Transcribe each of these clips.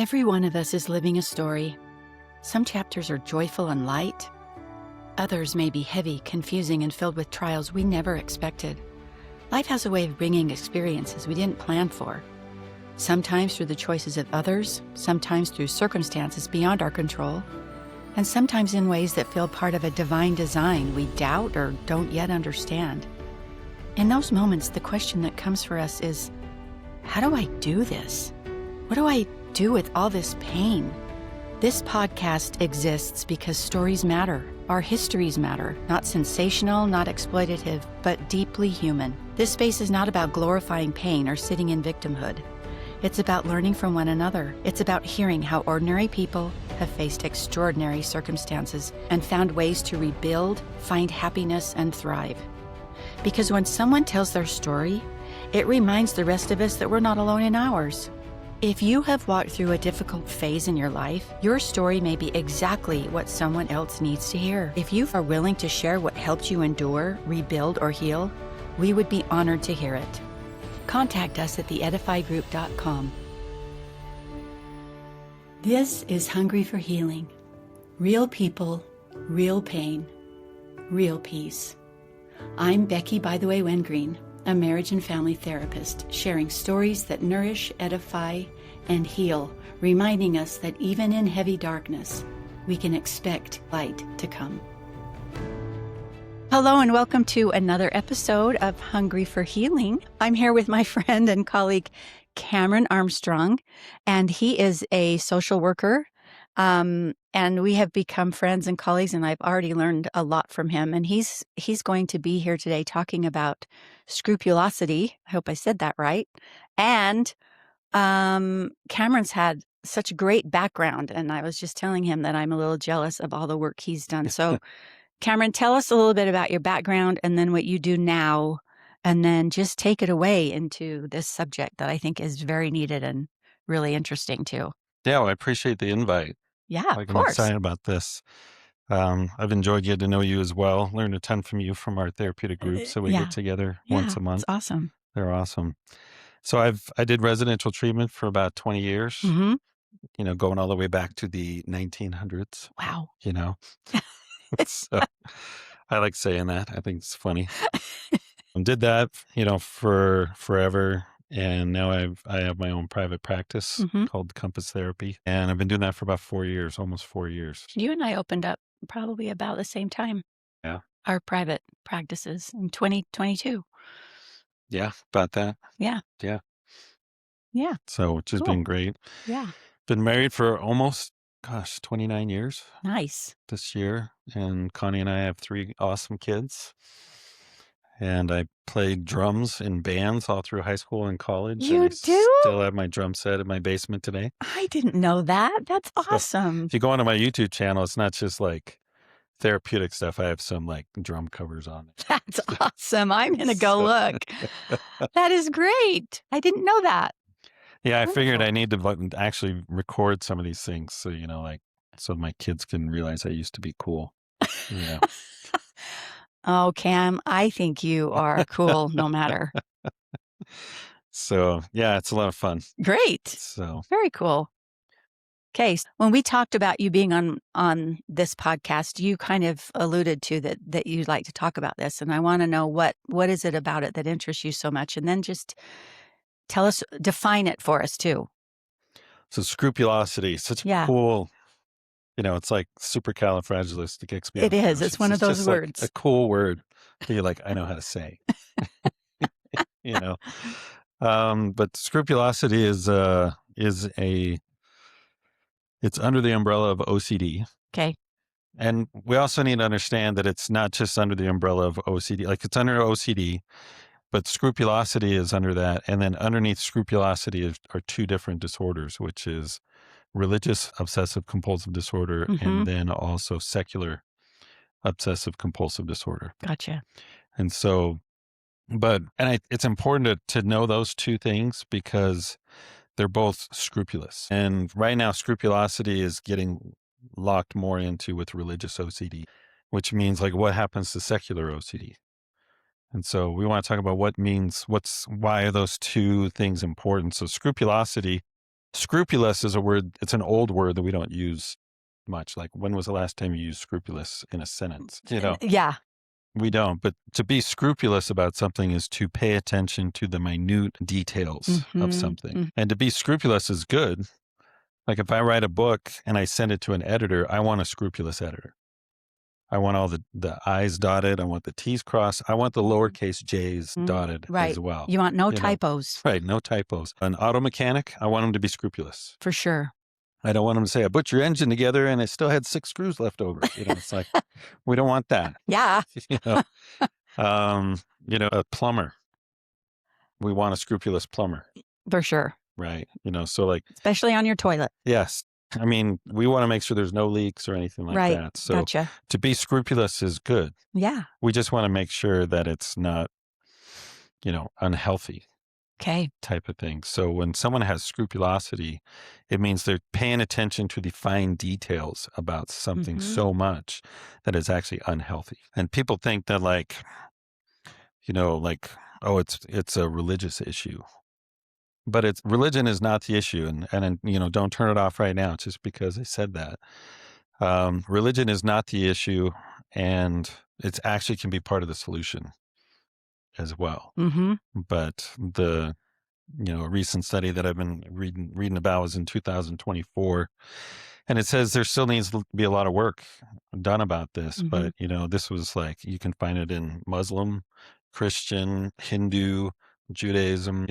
Every one of us is living a story. Some chapters are joyful and light. Others may be heavy, confusing, and filled with trials we never expected. Life has a way of bringing experiences we didn't plan for. Sometimes through the choices of others, sometimes through circumstances beyond our control, and sometimes in ways that feel part of a divine design we doubt or don't yet understand. In those moments, the question that comes for us is, how do I do this? What do I do with all this pain? This podcast exists because stories matter. Our histories matter. Not sensational, not exploitative, but deeply human. This space is not about glorifying pain or sitting in victimhood. It's about learning from one another. It's about hearing how ordinary people have faced extraordinary circumstances and found ways to rebuild, find happiness, and thrive. Because when someone tells their story, it reminds the rest of us that we're not alone in ours. If you have walked through a difficult phase in your life, your story may be exactly what someone else needs to hear. If you are willing to share what helped you endure, rebuild, or heal, we would be honored to hear it. Contact us at theedifygroup.com. This is Hungry for Healing. Real people, real pain, real peace. I'm Becky Wengreen, a marriage and family therapist, sharing stories that nourish, edify, and heal, reminding us that even in heavy darkness, we can expect light to come. Hello and welcome to another episode of Hungry for Healing. I'm here with my friend and colleague, Cameron Armstrong, and he is a social worker. And we have become friends and colleagues, and I've already learned a lot from him. And he's going to be here today talking about scrupulosity. I hope I said that right. And Cameron's had such a great background, and I was just telling him that I'm a little jealous of all the work he's done. So, Cameron, tell us a little bit about your background and then what you do now, and then just take it away into this subject that I think is very needed and really interesting too. Yeah, well, I appreciate the invite. Yeah, I'm of course. excited about this. I've enjoyed getting to know you as well. Learned a ton from you from our therapeutic group. So we yeah. get together once a month. It's awesome. They're awesome. So I did residential treatment for about 20 years, going all the way back to the 1900s. Wow. So I like saying that. I think it's funny. Did that, for forever. And now I have my own private practice called Compass Therapy. And I've been doing that for about 4 years, almost 4 years. You and I opened up probably about the same time. Yeah. Our private practices in 2022. Yeah, about that. Yeah. Yeah. Yeah. So, which has been great. Yeah. Been married for almost, 29 years. Nice. This year. And Connie and I have 3 awesome kids. And I played drums in bands all through high school and college. You and I do? still have my drum set in my basement today. I didn't know that. That's awesome. So if you go onto my YouTube channel, it's not just like therapeutic stuff. I have some like drum covers on it. That's awesome. I'm going to go look. That is great. I didn't know that. Yeah, I figured I need to actually record some of these things. So, so my kids can realize I used to be cool. Oh, Cam, I think you are cool no matter. So, yeah, it's a lot of fun. Great. So, very cool. Okay. When we talked about you being on this podcast, you kind of alluded to that you'd like to talk about this. And I want to know what is it about it that interests you so much? And then just tell us, define it for us too. So scrupulosity, such a cool, it's like supercalifragilisticexpialidocious. It is. It's one of those words. Like a cool word that you're like, I know how to say. But scrupulosity it's under the umbrella of OCD. Okay. And we also need to understand that it's not just under the umbrella of OCD. Like it's under OCD, but scrupulosity is under that. And then underneath scrupulosity are 2 different disorders, which is religious obsessive compulsive disorder and then also secular obsessive compulsive disorder. Gotcha. And so, it's important to know those 2 things because they're both scrupulous. And right now, scrupulosity is getting locked more into with religious OCD, which means like what happens to secular OCD. And so we want to talk about why are those 2 things important. So scrupulosity Scrupulous is a word, it's an old word that we don't use much. Like, when was the last time you used scrupulous in a sentence? Yeah. We don't. But to be scrupulous about something is to pay attention to the minute details of something. And to be scrupulous is good. Like, if I write a book and I send it to an editor, I want a scrupulous editor. I want all the I's dotted. I want the T's crossed. I want the lowercase J's dotted as well. You want no typos. Right, no typos. An auto mechanic, I want him to be scrupulous. For sure. I don't want him to say, I put your engine together and it still had 6 screws left over. It's like, we don't want that. Yeah. A plumber. We want a scrupulous plumber. For sure. Right. So like. Especially on your toilet. Yes. I mean, we want to make sure there's no leaks or anything like that. So Gotcha. To be scrupulous is good. Yeah. We just want to make sure that it's not, unhealthy. Okay. Type of thing. So when someone has scrupulosity, it means they're paying attention to the fine details about something so much that it's actually unhealthy. And people think that oh, it's a religious issue. But religion is not the issue. And don't turn it off right now just because I said that. Religion is not the issue, and it actually can be part of the solution as well. But a recent study that I've been reading about was in 2024, and it says there still needs to be a lot of work done about this. But this was like, you can find it in Muslim, Christian, Hindu, Judaism.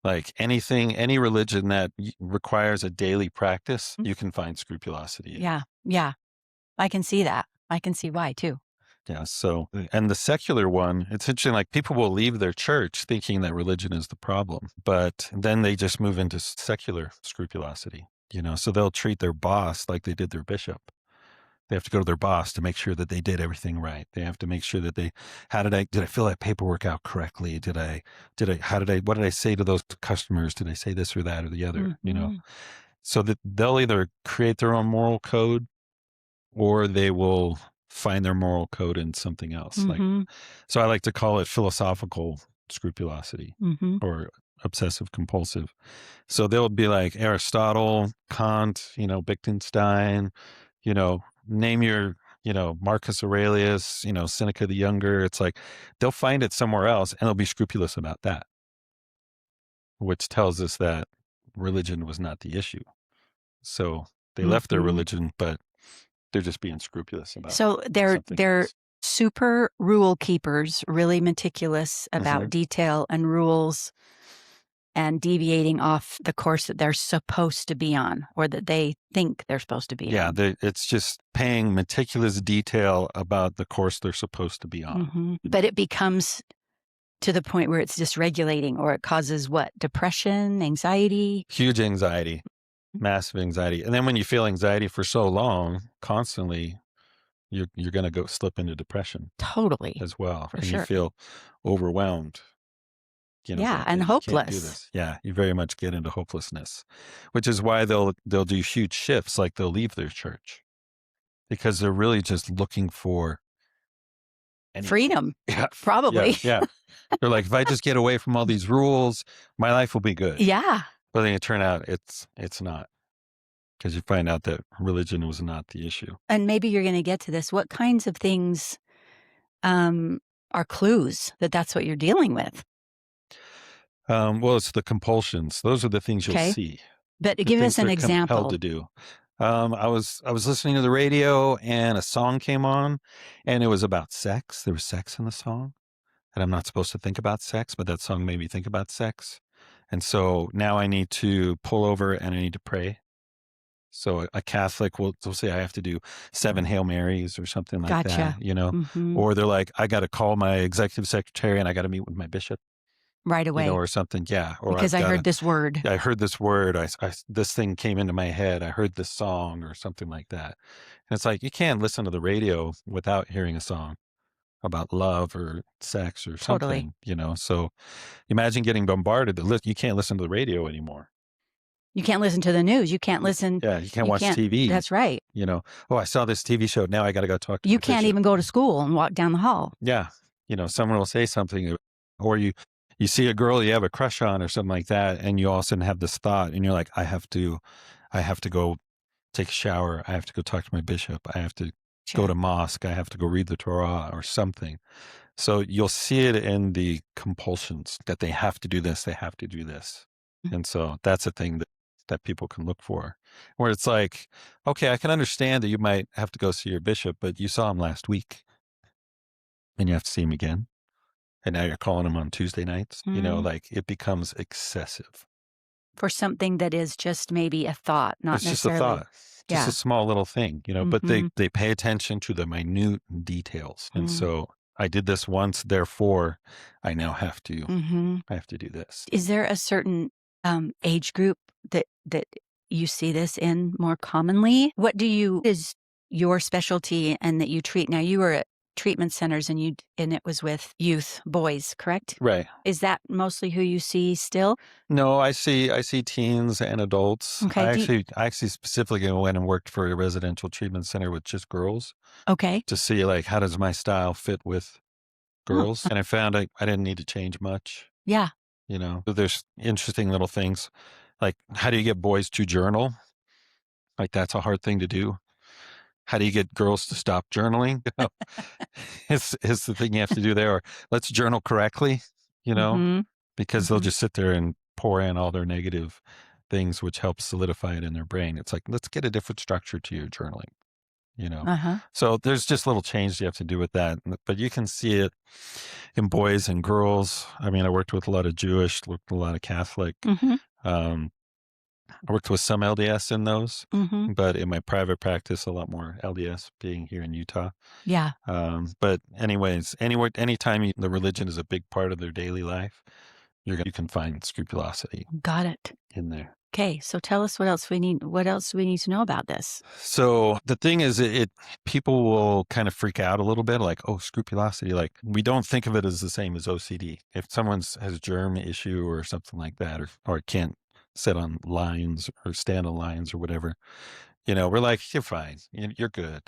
Like any religion that requires a daily practice, you can find scrupulosity in. Yeah. I can see that. I can see why too. Yeah. So, and the secular one, it's interesting, like, people will leave their church thinking that religion is the problem, but then they just move into secular scrupulosity, so they'll treat their boss like they did their bishop. They have to go to their boss to make sure that they did everything right. They have to make sure that did I fill that paperwork out correctly? What did I say to those customers? Did I say this or that or the other? So that they'll either create their own moral code, or they will find their moral code in something else. So I like to call it philosophical scrupulosity or obsessive compulsive. So they'll be like Aristotle, Kant, Wittgenstein, name your, Marcus Aurelius, Seneca the Younger. It's like they'll find it somewhere else and they'll be scrupulous about that, which tells us that religion was not the issue. So they left their religion, but they're just being scrupulous about it. So they're super rule keepers, really meticulous about detail and rules, and deviating off the course that they're supposed to be on, or that they think they're supposed to be on. Yeah, it's just paying meticulous detail about the course they're supposed to be on. But it becomes to the point where it's dysregulating, or it causes what? Depression, anxiety? Huge anxiety, massive anxiety. And then when you feel anxiety for so long, constantly, you're going to go slip into depression. Totally. As well. For sure. You feel overwhelmed. And hopeless. Yeah, you very much get into hopelessness, which is why they'll do huge shifts. Like, they'll leave their church because they're really just looking for freedom. Yeah, probably. Yeah. They're like, if I just get away from all these rules, my life will be good. Yeah. But then it turns out it's not, because you find out that religion was not the issue. And maybe you're going to get to this. What kinds of things are clues that that's what you're dealing with? Well, it's the compulsions. Those are the things you'll see. But give us an example. Compelled to do. I was listening to the radio and a song came on, and it was about sex. There was sex in the song, and I'm not supposed to think about sex, but that song made me think about sex. And so now I need to pull over and I need to pray. So a Catholic will say I have to do 7 Hail Marys or something like that, Or they're like, I got to call my executive secretary and I got to meet with my bishop. Right away. Or something. Yeah. Or because I heard this word. I heard this word. This thing came into my head. I heard this song or something like that. And it's like, you can't listen to the radio without hearing a song about love or sex or something, So imagine getting bombarded. You can't listen to the radio anymore. You can't listen to the news. You can't listen. Yeah, you can't watch TV. That's right. I saw this TV show. Now I got to go talk to You can't even go to school and walk down the hall. Yeah. Someone will say something, or you you see a girl you have a crush on or something like that, and you all of a sudden have this thought, and you're like, I have to go take a shower. I have to go talk to my bishop. I have to go to mosque. I have to go read the Torah or something. So you'll see it in the compulsions that they have to do this. They have to do this. And so that's a thing that people can look for, where it's like, okay, I can understand that you might have to go see your bishop, but you saw him last week and you have to see him again. And now you're calling him on Tuesday nights, like it becomes excessive. For something that is just maybe a thought, not It's just a necessarily. thought, just a small little thing, but they pay attention to the minute details. And so I did this once, therefore I now have to, I have to do this. Is there a certain age group that you see this in more commonly? What is your specialty and that you treat? Now, you were at treatment centers and it was with youth, boys, correct? Right. Is that mostly who you see still? No, I see teens and adults. Okay. I actually specifically went and worked for a residential treatment center with just girls. Okay. To see like, how does my style fit with girls? And I found I didn't need to change much. Yeah. There's interesting little things like, how do you get boys to journal? Like, that's a hard thing to do. How do you get girls to stop journaling? It's the thing you have to do there. Or let's journal correctly, because they'll just sit there and pour in all their negative things, which helps solidify it in their brain. It's like, let's get a different structure to your journaling, So there's just little changes you have to do with that. But you can see it in boys and girls. I mean, I worked with a lot of Jewish, worked with a lot of Catholic. I worked with some LDS in those, but in my private practice, a lot more LDS, being here in Utah. Yeah. But anyways, anytime the religion is a big part of their daily life, you can find scrupulosity. Got it. In there. Okay, so tell us what else do we need to know about this? So the thing is, people will kind of freak out a little bit, like, oh, scrupulosity. Like, we don't think of it as the same as OCD. If someone has a germ issue or something like that, or can't sit on lines or stand on lines or whatever, we're like, you're fine, you're good,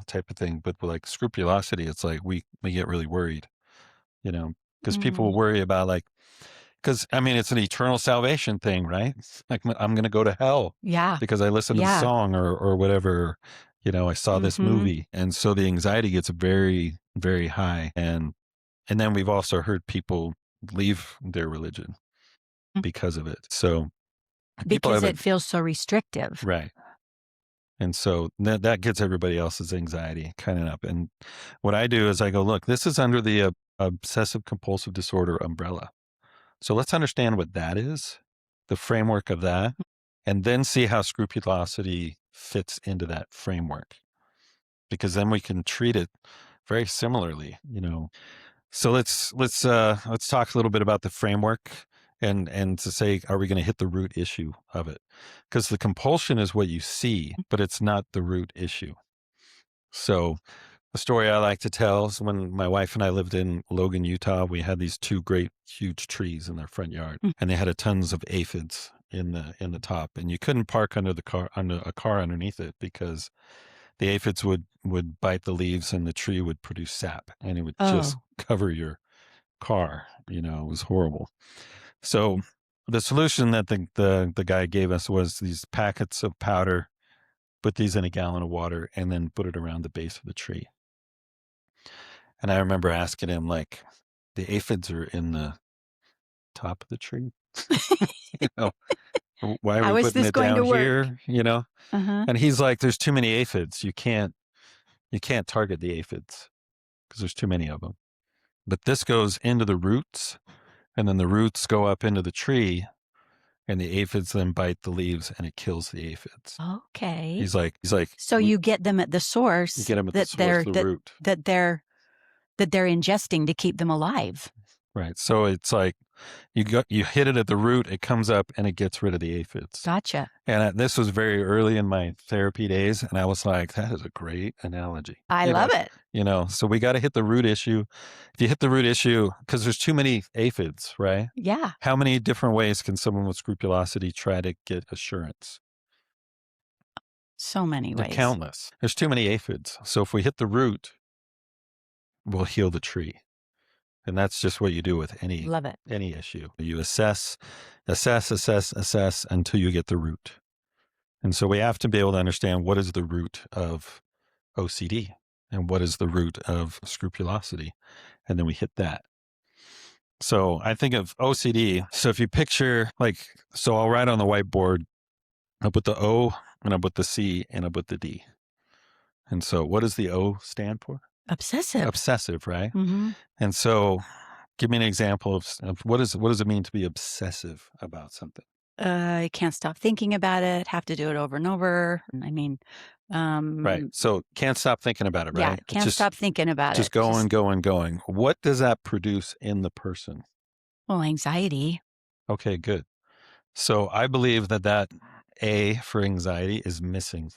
type of thing. But with like scrupulosity, it's like we get really worried, because people will worry about like, because I mean, it's an eternal salvation thing, right? Like, I'm going to go to hell, because I listened to the song or whatever, I saw this movie, and so the anxiety gets very, very high, and then we've also heard people leave their religion because of it. So because it feels so restrictive, right? And so that gets everybody else's anxiety kind of up. And what I do is I go, look, this is under the obsessive compulsive disorder umbrella. So let's understand what that is, the framework of that, and then see how scrupulosity fits into that framework, because then we can treat it very similarly, So let's talk a little bit about the framework and to say, are we going to hit the root issue of it? Because the compulsion is what you see, but it's not the root issue. So the story I like to tell is when my wife and I lived in Logan, Utah, we had these two great huge trees in their front yard, and they had tons of aphids in the top, and you couldn't park under a car underneath it, because the aphids would bite the leaves and the tree would produce sap, and it would just cover your car. It was horrible. So the solution that the guy gave us was these packets of powder, put these in a gallon of water, and then put it around the base of the tree. And I remember asking him, like, the aphids are in the top of the tree. Why are we putting it down here? And he's like, there's too many aphids. You can't target the aphids because there's too many of them. But this goes into the roots, and then the roots go up into the tree, and the aphids then bite the leaves, and it kills the aphids. Okay. He's like, so you get them at the source. You get them at the source, the root that they're ingesting to keep them alive. Right. So it's like you hit it at the root, it comes up and it gets rid of the aphids. Gotcha. And this was very early in my therapy days, and I was like, that is a great analogy. I love it. So we got to hit the root issue. If you hit the root issue, because there's too many aphids, right? Yeah. How many different ways can someone with scrupulosity try to get assurance? So many ways. They're countless. There's too many aphids. So if we hit the root, we'll heal the tree. And that's just what you do with Love it. any issue. You assess until you get the root. And so we have to be able to understand what is the root of OCD and what is the root of scrupulosity. And then we hit that. So I think of OCD. So if you picture so I'll write on the whiteboard, I'll put the O and I'll put the C and I'll put the D. And so what does the O stand for? Obsessive. Obsessive, right? Mm-hmm. And so give me an example of what does it mean to be obsessive about something? I can't stop thinking about it, have to do it over and over. I mean, Right. So can't stop thinking about it, right? Yeah, can't stop thinking about just it. Going. What does that produce in the person? Well, anxiety. Okay, good. So I believe that A for anxiety is missing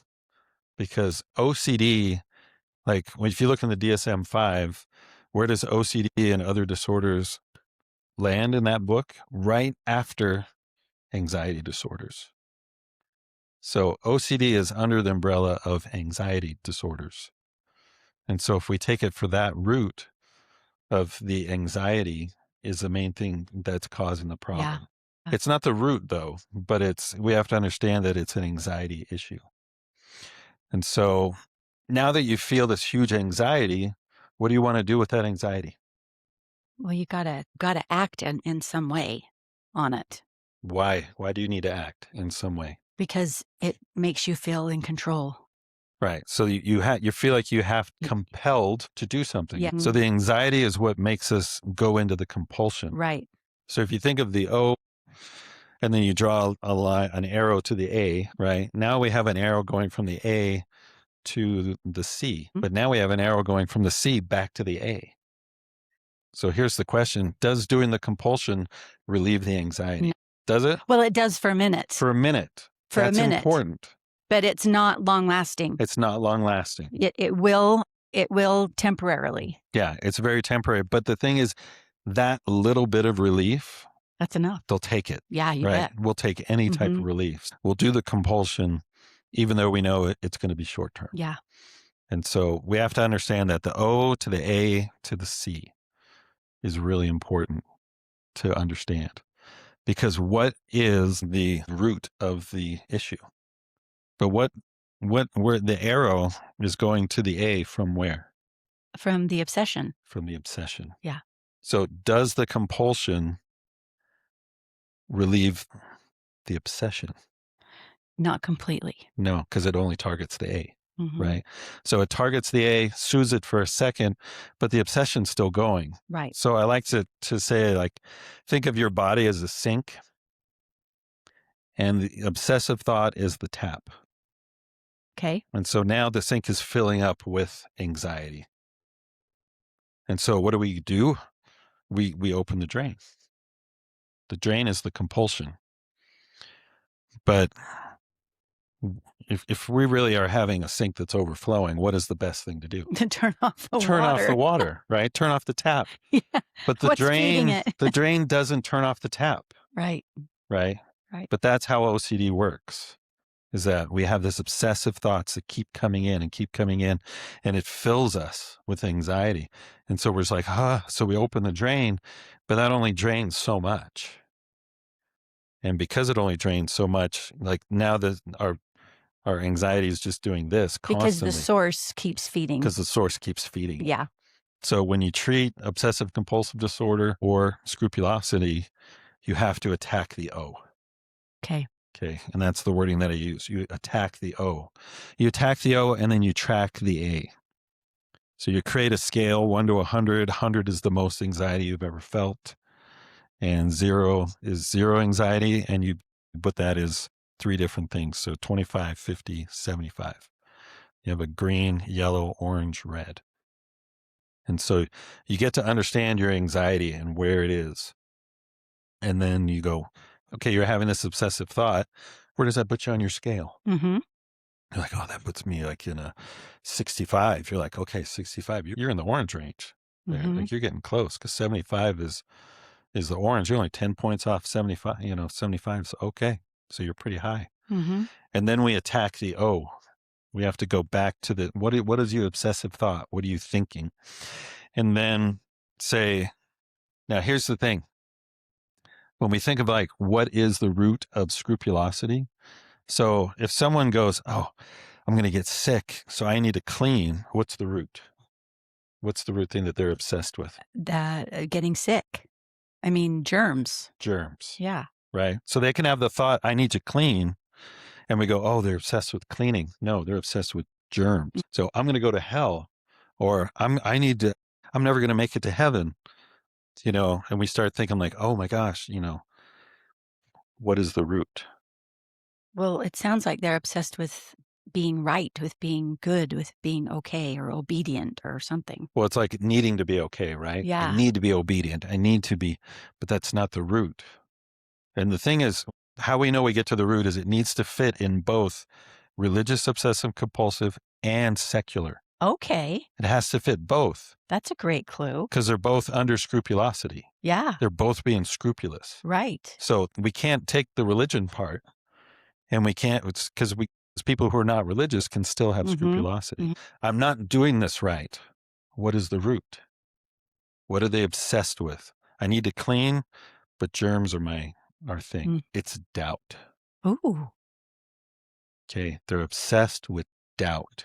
because OCD, if you look in the DSM-5, where does OCD and other disorders land in that book? Right after anxiety disorders. So OCD is under the umbrella of anxiety disorders. And so if we take it for that root of the anxiety is the main thing that's causing the problem. Yeah. It's not the root though, but we have to understand that it's an anxiety issue. And so now that you feel this huge anxiety, what do you want to do with that anxiety? Well, you gotta act in some way on it Why? Why do you need to act in some way? because it makes you feel in control. Right. So you feel like you have compelled to do something. Yeah. So the anxiety is what makes us go into the compulsion. Right. So if you think of the O and then you draw an arrow to the A, right? Now we have an arrow going from the A to the C, but now we have an arrow going from the C back to the A. So here's the question. Does doing the compulsion relieve the anxiety? No. Does it? Well, it does for a minute. For a minute. That's important. But it's not long lasting. It's not long lasting. It will temporarily. Yeah, it's very temporary. But the thing is, that little bit of relief, that's enough. They'll take it. Yeah, you bet. We'll take any type of relief. We'll do the compulsion, even though we know it's going to be short term. Yeah. And so we have to understand that the O to the A to the C is really important to understand. Because what is the root of the issue? But where the arrow is going to the A from where? From the obsession. From the obsession. Yeah. So does the compulsion relieve the obsession? Not completely. No, because it only targets the A, Mm-hmm. right? So it targets the A, soothes it for a second, but the obsession's still going. Right. So I like to say, think of your body as a sink, and the obsessive thought is the tap. Okay. And so now the sink is filling up with anxiety. And so what do? We open the drain. The drain is the compulsion. But if we really are having a sink that's overflowing, what is the best thing to do? To turn off the water. Turn off the water, right? Turn off the tap. Yeah. But the drain doesn't turn off the tap. Right. Right. Right. But that's how OCD works. Is that we have this obsessive thoughts that keep coming in, and it fills us with anxiety. And so we're just like, so we open the drain, but that only drains so much. And because it only drains so much, now that our anxiety is just doing this constantly. Because the source keeps feeding. Because the source keeps feeding. Yeah. So when you treat obsessive compulsive disorder or scrupulosity, you have to attack the O. Okay. Okay. And that's the wording that I use. You attack the O. You attack the O and then you track the A. So you create a scale 1 to 100. 100 is the most anxiety you've ever felt. And 0 is zero anxiety. And you put that as 3 different things. So 25, 50, 75. You have a green, yellow, orange, red. And so you get to understand your anxiety and where it is. And then you go, okay, you're having this obsessive thought. Where does that put you on your scale? Mm-hmm. You're like, that puts me in a 65. You're like, okay, 65. You're in the orange range. Mm-hmm. You're getting close because 75 is the orange. You're only 10 points off 75. 75 is okay. So you're pretty high. Mm-hmm. And then we attack the O. We have to go back to what is your obsessive thought? What are you thinking? And then say, Now, here's the thing. When we think of like, what is the root of scrupulosity? So if someone goes, oh, I'm going to get sick, so I need to clean, what's the root? What's the root thing that they're obsessed with? That getting sick. I mean, germs. Germs. Yeah. Right. So they can have the thought, I need to clean. And we go, oh, they're obsessed with cleaning. No, they're obsessed with germs. So I'm going to go to hell, or I'm never going to make it to heaven, and we start thinking like, oh my gosh, what is the root? Well, it sounds like they're obsessed with being right, with being good, with being okay or obedient or something. Well, it's like needing to be okay, right? Yeah. I need to be obedient. I need to be, but that's not the root. And the thing is, how we know we get to the root is it needs to fit in both religious, obsessive, compulsive, and secular. Okay. It has to fit both. That's a great clue. Because they're both under scrupulosity. Yeah. They're both being scrupulous. Right. So we can't take the religion part, and we can't, because people who are not religious can still have scrupulosity. I'm not doing this right. What is the root? What are they obsessed with? I need to clean, but germs are our thing. It's doubt. Ooh. Okay. They're obsessed with doubt.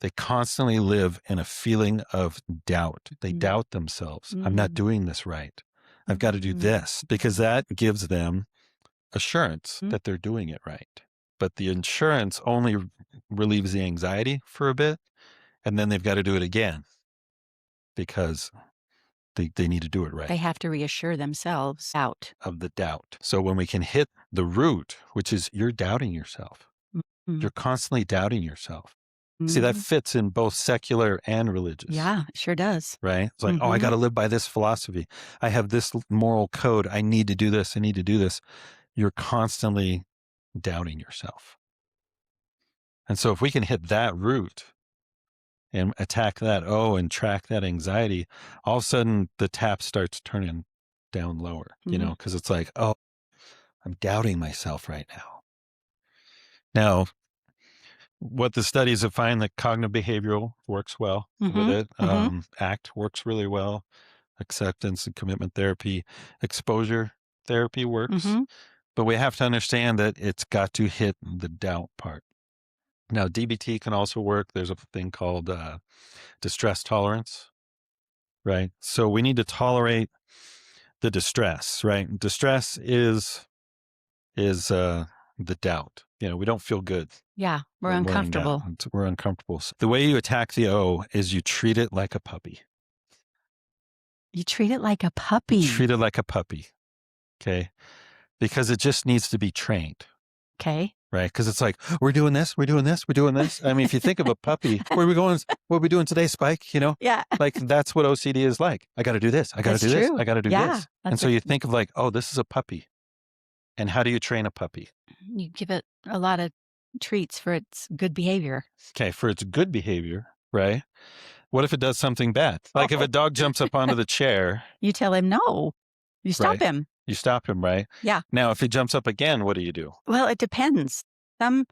They constantly live in a feeling of doubt. They doubt themselves. I'm not doing this right. I've got to do this, because that gives them assurance that they're doing it right. But the insurance only relieves the anxiety for a bit, and then they've got to do it again because they need to do it right. They have to reassure themselves out of the doubt. So when we can hit the root, which is you're doubting yourself, you're constantly doubting yourself. See, that fits in both secular and religious. Yeah, it sure does. Right? It's like, oh, I got to live by this philosophy. I have this moral code. I need to do this. I need to do this. You're constantly doubting yourself. And so if we can hit that root and attack that and track that anxiety, all of a sudden the tap starts turning down lower, because it's like, oh, I'm doubting myself right now. Now, what the studies have found that cognitive behavioral works well with it. ACT works really well. Acceptance and commitment therapy, exposure therapy works. But we have to understand that it's got to hit the doubt part. Now, DBT can also work. There's a thing called distress tolerance, right? So we need to tolerate the distress, right? Distress is the doubt. We don't feel good. Yeah, we're uncomfortable. We're uncomfortable. So the way you attack the O is you treat it like a puppy. You treat it like a puppy. Treat it like a puppy. Okay. Because it just needs to be trained. Okay. Right. Because it's like, we're doing this, we're doing this, we're doing this. I mean, if you think of a puppy, where are we going? What are we doing today, Spike? Yeah. Like that's what OCD is like. I got to do this. I got to do this. I got to do this. And so you think of like, oh, this is a puppy. And how do you train a puppy? You give it a lot of treats for its good behavior. Okay. For its good behavior. Right. What if it does something bad? Like if a dog jumps up onto the chair. You tell him no. You stop him. You stop him, right? Yeah. Now, if he jumps up again, what do you do? Well, it depends. My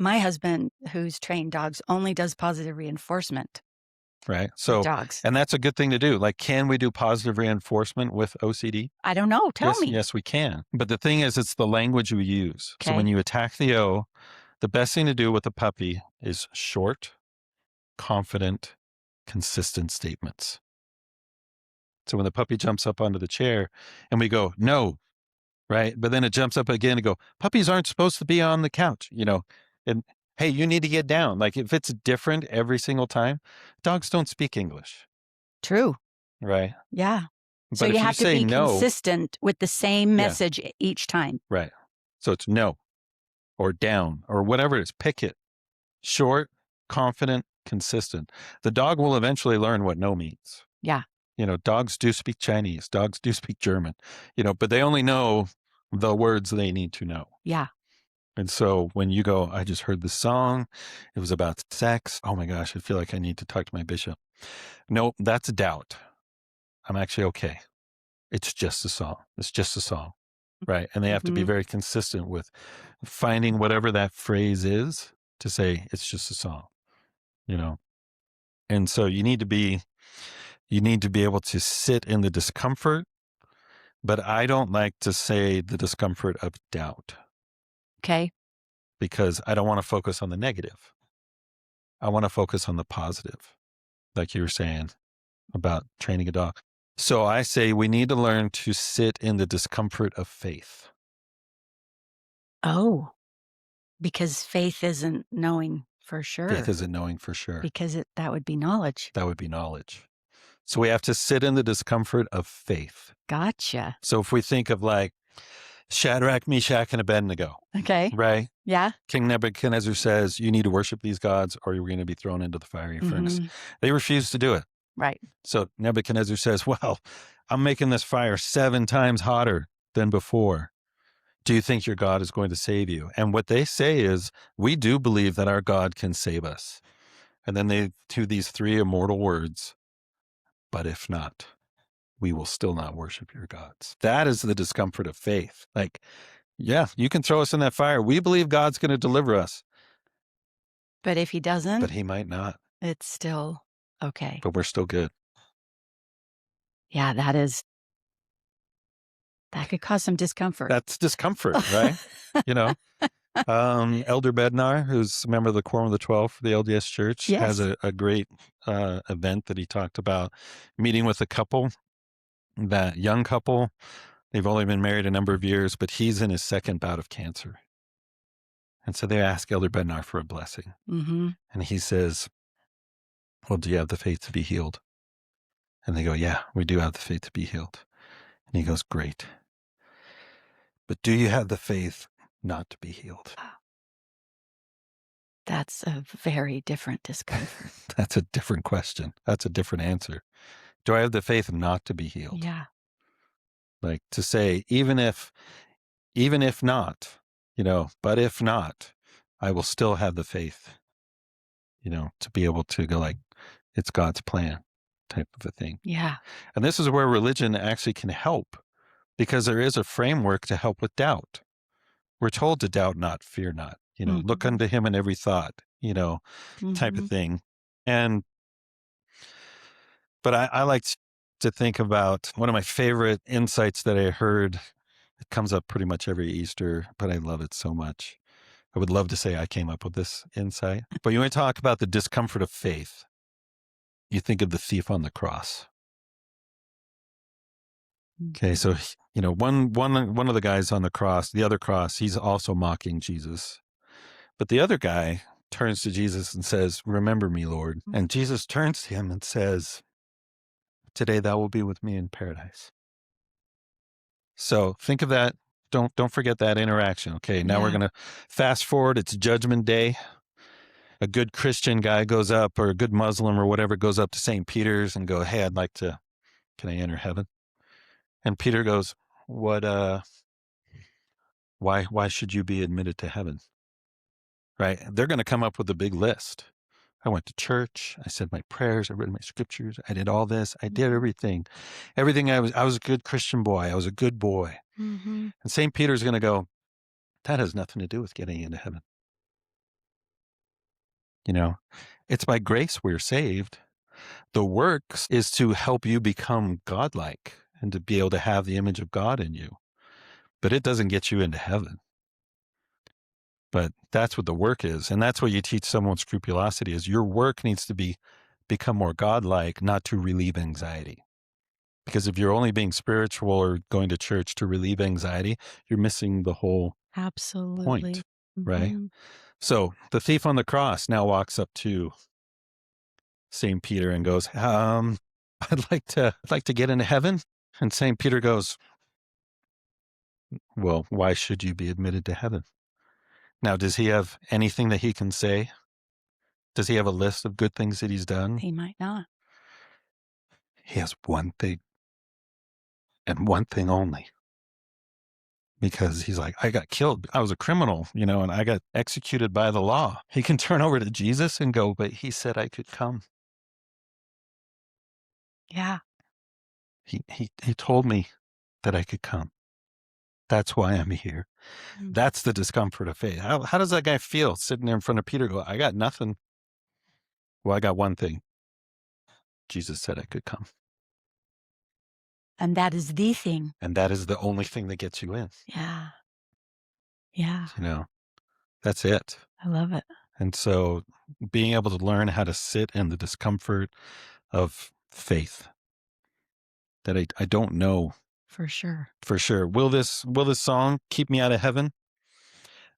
husband, who's trained dogs, only does positive reinforcement. Right. So, dogs. And that's a good thing to do. Like, can we do positive reinforcement with OCD? I don't know. Tell me. Yes, we can. But the thing is, it's the language we use. Okay. So when you attack the O, the best thing to do with a puppy is short, confident, consistent statements. So when the puppy jumps up onto the chair and we go, no, right? But then it jumps up again and go, puppies aren't supposed to be on the couch, and hey, you need to get down. Like if it's different every single time, dogs don't speak English. True. Right. Yeah. But so you have to be consistent with the same message each time. Right. So it's no or down or whatever it is. Pick it. Short, confident, consistent. The dog will eventually learn what no means. Yeah. Dogs do speak Chinese. Dogs do speak German, but they only know the words they need to know. Yeah. And so when you go, I just heard the song, it was about sex. Oh my gosh, I feel like I need to talk to my bishop. No, that's doubt. I'm actually okay. It's just a song. It's just a song. Right. And they have to be very consistent with finding whatever that phrase is to say, it's just a song, And so you need to be You need to be able to sit in the discomfort, but I don't like to say the discomfort of doubt. Okay. Because I don't want to focus on the negative. I want to focus on the positive, like you were saying about training a dog. So I say we need to learn to sit in the discomfort of faith. Oh, because faith isn't knowing for sure. Faith isn't knowing for sure. Because that would be knowledge. That would be knowledge. So we have to sit in the discomfort of faith. Gotcha. So if we think of like Shadrach, Meshach, and Abednego. Okay. Right? Yeah. King Nebuchadnezzar says, you need to worship these gods or you're going to be thrown into the fiery furnace. They refuse to do it. Right. So Nebuchadnezzar says, well, I'm making this fire 7 times hotter than before. Do you think your God is going to save you? And what they say is, we do believe that our God can save us. And then they do these 3 immortal words, but if not, we will still not worship your gods. That is the discomfort of faith. Like, yeah, you can throw us in that fire. We believe God's going to deliver us. But if he doesn't, But he might not. It's still okay. But we're still good. Yeah, that could cause some discomfort. That's discomfort, right? You know, Elder Bednar, who's a member of the Quorum of the 12 for the LDS Church, has a great event that he talked about, meeting with a couple, that young couple. They've only been married a number of years, but he's in his 2nd bout of cancer. And so they ask Elder Bednar for a blessing. And he says, well, do you have the faith to be healed? And they go, yeah, we do have the faith to be healed. And he goes, great. But do you have the faith not to be healed? That's a very different discomfort. That's a different question. That's a different answer. Do I have the faith not to be healed? Yeah. Like to say, even if not, but if not, I will still have the faith, to be able to go like, it's God's plan type of a thing. Yeah. And this is where religion actually can help, because there is a framework to help with doubt. We're told to doubt not, fear not, look unto him in every thought, type of thing. But I like to think about one of my favorite insights that I heard. It comes up pretty much every Easter, but I love it so much. I would love to say I came up with this insight. But you want to talk about the discomfort of faith. You think of the thief on the cross. Okay, so one of the guys on the cross, the other cross, he's also mocking Jesus. But the other guy turns to Jesus and says, remember me, Lord. And Jesus turns to him and says, today thou will be with me in paradise. So think of that. Don't forget that interaction. Okay, now we're going to fast forward. It's Judgment Day. A good Christian guy goes up, or a good Muslim or whatever, goes up to St. Peter's and go, hey, can I enter heaven? And Peter goes, what, why should you be admitted to heaven? Right? They're going to come up with a big list. I went to church. I said my prayers. I read my scriptures. I did all this. I did everything. I was a good Christian boy. I was a good boy. And St. Peter's going to go, that has nothing to do with getting into heaven. It's by grace we're saved. The works is to help you become godlike and to be able to have the image of God in you. But it doesn't get you into heaven. But that's what the work is. And that's what you teach someone with scrupulosity is your work needs to become more godlike, not to relieve anxiety. Because if you're only being spiritual or going to church to relieve anxiety, you're missing the whole point, right? So the thief on the cross now walks up to St. Peter and goes, I'd like to get into heaven. And St. Peter goes, well, why should you be admitted to heaven? Now, does he have anything that he can say? Does he have a list of good things that he's done? He might not. He has one thing, and one thing only. Because he's like, I got killed. I was a criminal, and I got executed by the law. He can turn over to Jesus and go, but he said I could come. Yeah. He told me that I could come. That's why I'm here. That's the discomfort of faith. How does that guy feel sitting there in front of Peter go, I got nothing. Well, I got one thing. Jesus said I could come. And that is the thing. And that is the only thing that gets you in. Yeah. Yeah. You know, that's it. I love it. And so being able to learn how to sit in the discomfort of faith that I don't know For sure. for sure. Will this song keep me out of heaven?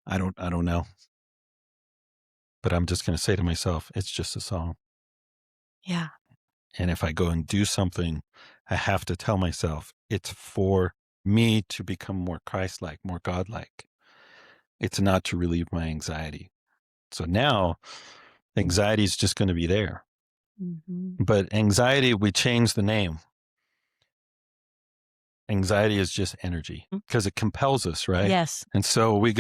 I don't know. But I'm just going to say to myself, it's just a song. Yeah. And if I go and do something, I have to tell myself it's for me to become more Christ-like, more God-like. It's not to relieve my anxiety. So now anxiety is just going to be there. Mm-hmm. But anxiety, we change the name. Anxiety is just energy because it compels us, right? Yes. And so we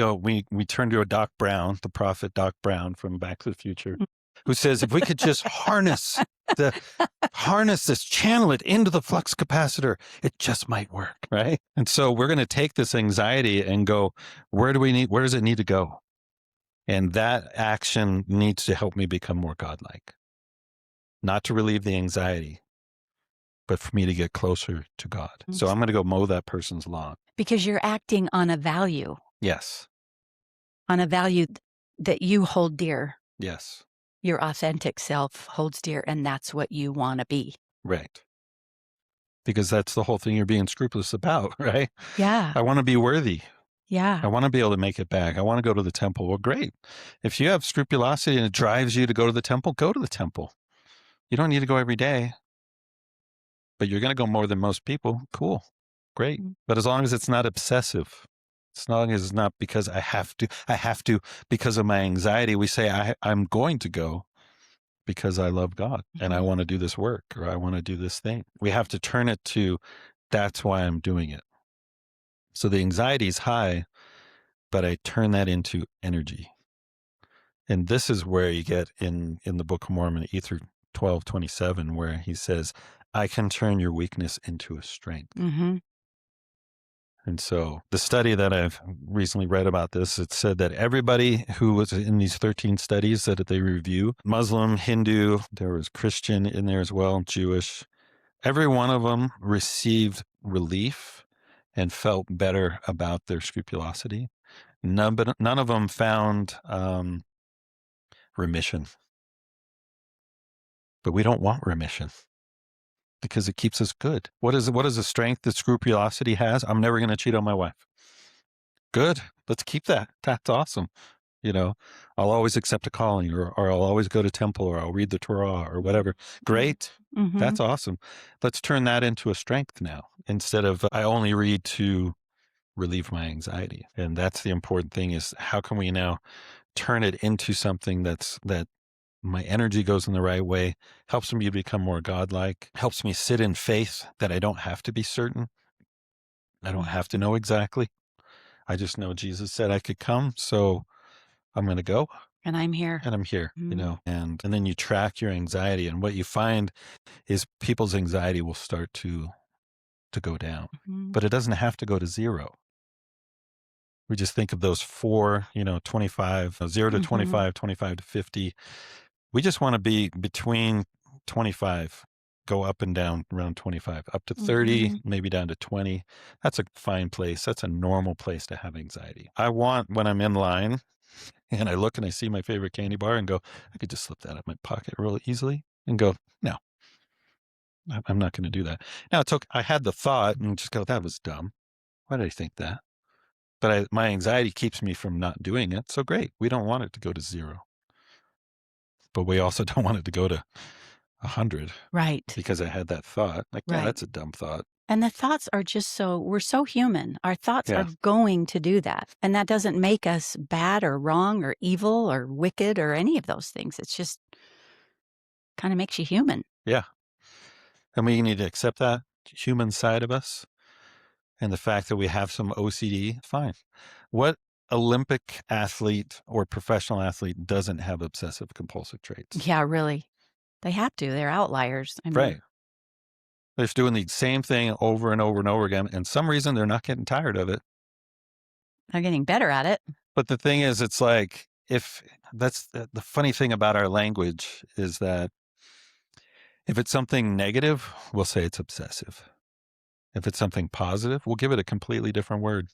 turn to a Doc Brown, the prophet Doc Brown from Back to the Future, who says, if we could just harness this, channel it into the flux capacitor, it just might work, right? And so we're going to take this anxiety and go, where does it need to go? And that action needs to help me become more godlike, not to relieve the anxiety, but for me to get closer to God. So I'm going to go mow that person's lawn. Because you're acting on a value. Yes. On a value that you hold dear. Yes. Your authentic self holds dear, and that's what you want to be. Right. Because that's the whole thing you're being scrupulous about, right? Yeah. I want to be worthy. Yeah. I want to be able to make it back. I want to go to the temple. Well, great. If you have scrupulosity and it drives you to go to the temple, go to the temple. You don't need to go every day, but you're going to go more than most people. Cool. Great. But as long as it's not obsessive, as long as it's not because I have to because of my anxiety, we say I'm going to go because I love God and I want to do this work or I want to do this thing. We have to turn it to, that's why I'm doing it. So the anxiety is high, but I turn that into energy. And this is where you get in the Book of Mormon, Ether 12:27, where he says, I can turn your weakness into a strength. Mm-hmm. And so the study that I've recently read about this, it said that everybody who was in these 13 studies that they review, Muslim, Hindu, there was Christian in there as well, Jewish, every one of them received relief and felt better about their scrupulosity. None of them found remission. But we don't want remission because it keeps us good. What is the strength that scrupulosity has? I'm never going to cheat on my wife. Good. Let's keep that. That's awesome. I'll always accept a calling or I'll always go to temple or I'll read the Torah or whatever. Great. Mm-hmm. That's awesome. Let's turn that into a strength now instead of I only read to relieve my anxiety. And that's the important thing is how can we now turn it into something that my energy goes in the right way, helps me become more godlike, helps me sit in faith that I don't have to be certain. I don't have to know exactly. I just know Jesus said I could come, so I'm going to go. And I'm here. And I'm here, and then you track your anxiety. And what you find is people's anxiety will start to go down, but it doesn't have to go to zero. We just think of those 4, 25, 0 to 25, 25 to 50. We just want to be between 25, go up and down around 25, up to 30, maybe down to 20. That's a fine place. That's a normal place to have anxiety. I want when I'm in line and I look and I see my favorite candy bar and go, I could just slip that out of my pocket really easily and go, no, I'm not going to do that. Now I had the thought and just go, that was dumb. Why did I think that? But my anxiety keeps me from not doing it. So great. We don't want it to go to 0. But we also don't want it to go to 100. Right. Because I had that thought. Like, yeah, that's a dumb thought. And the thoughts are just we're so human. Our thoughts are going to do that. And that doesn't make us bad or wrong or evil or wicked or any of those things. It's just kind of makes you human. Yeah. And we need to accept that human side of us and the fact that we have some OCD. Fine. What Olympic athlete or professional athlete doesn't have obsessive compulsive traits? Yeah, really. They have to. They're outliers. Right. They're just doing the same thing over and over and over again. And some reason they're not getting tired of it. They're getting better at it. But the thing is, it's like, if that's the funny thing about our language is that if it's something negative, we'll say it's obsessive. If it's something positive, we'll give it a completely different word.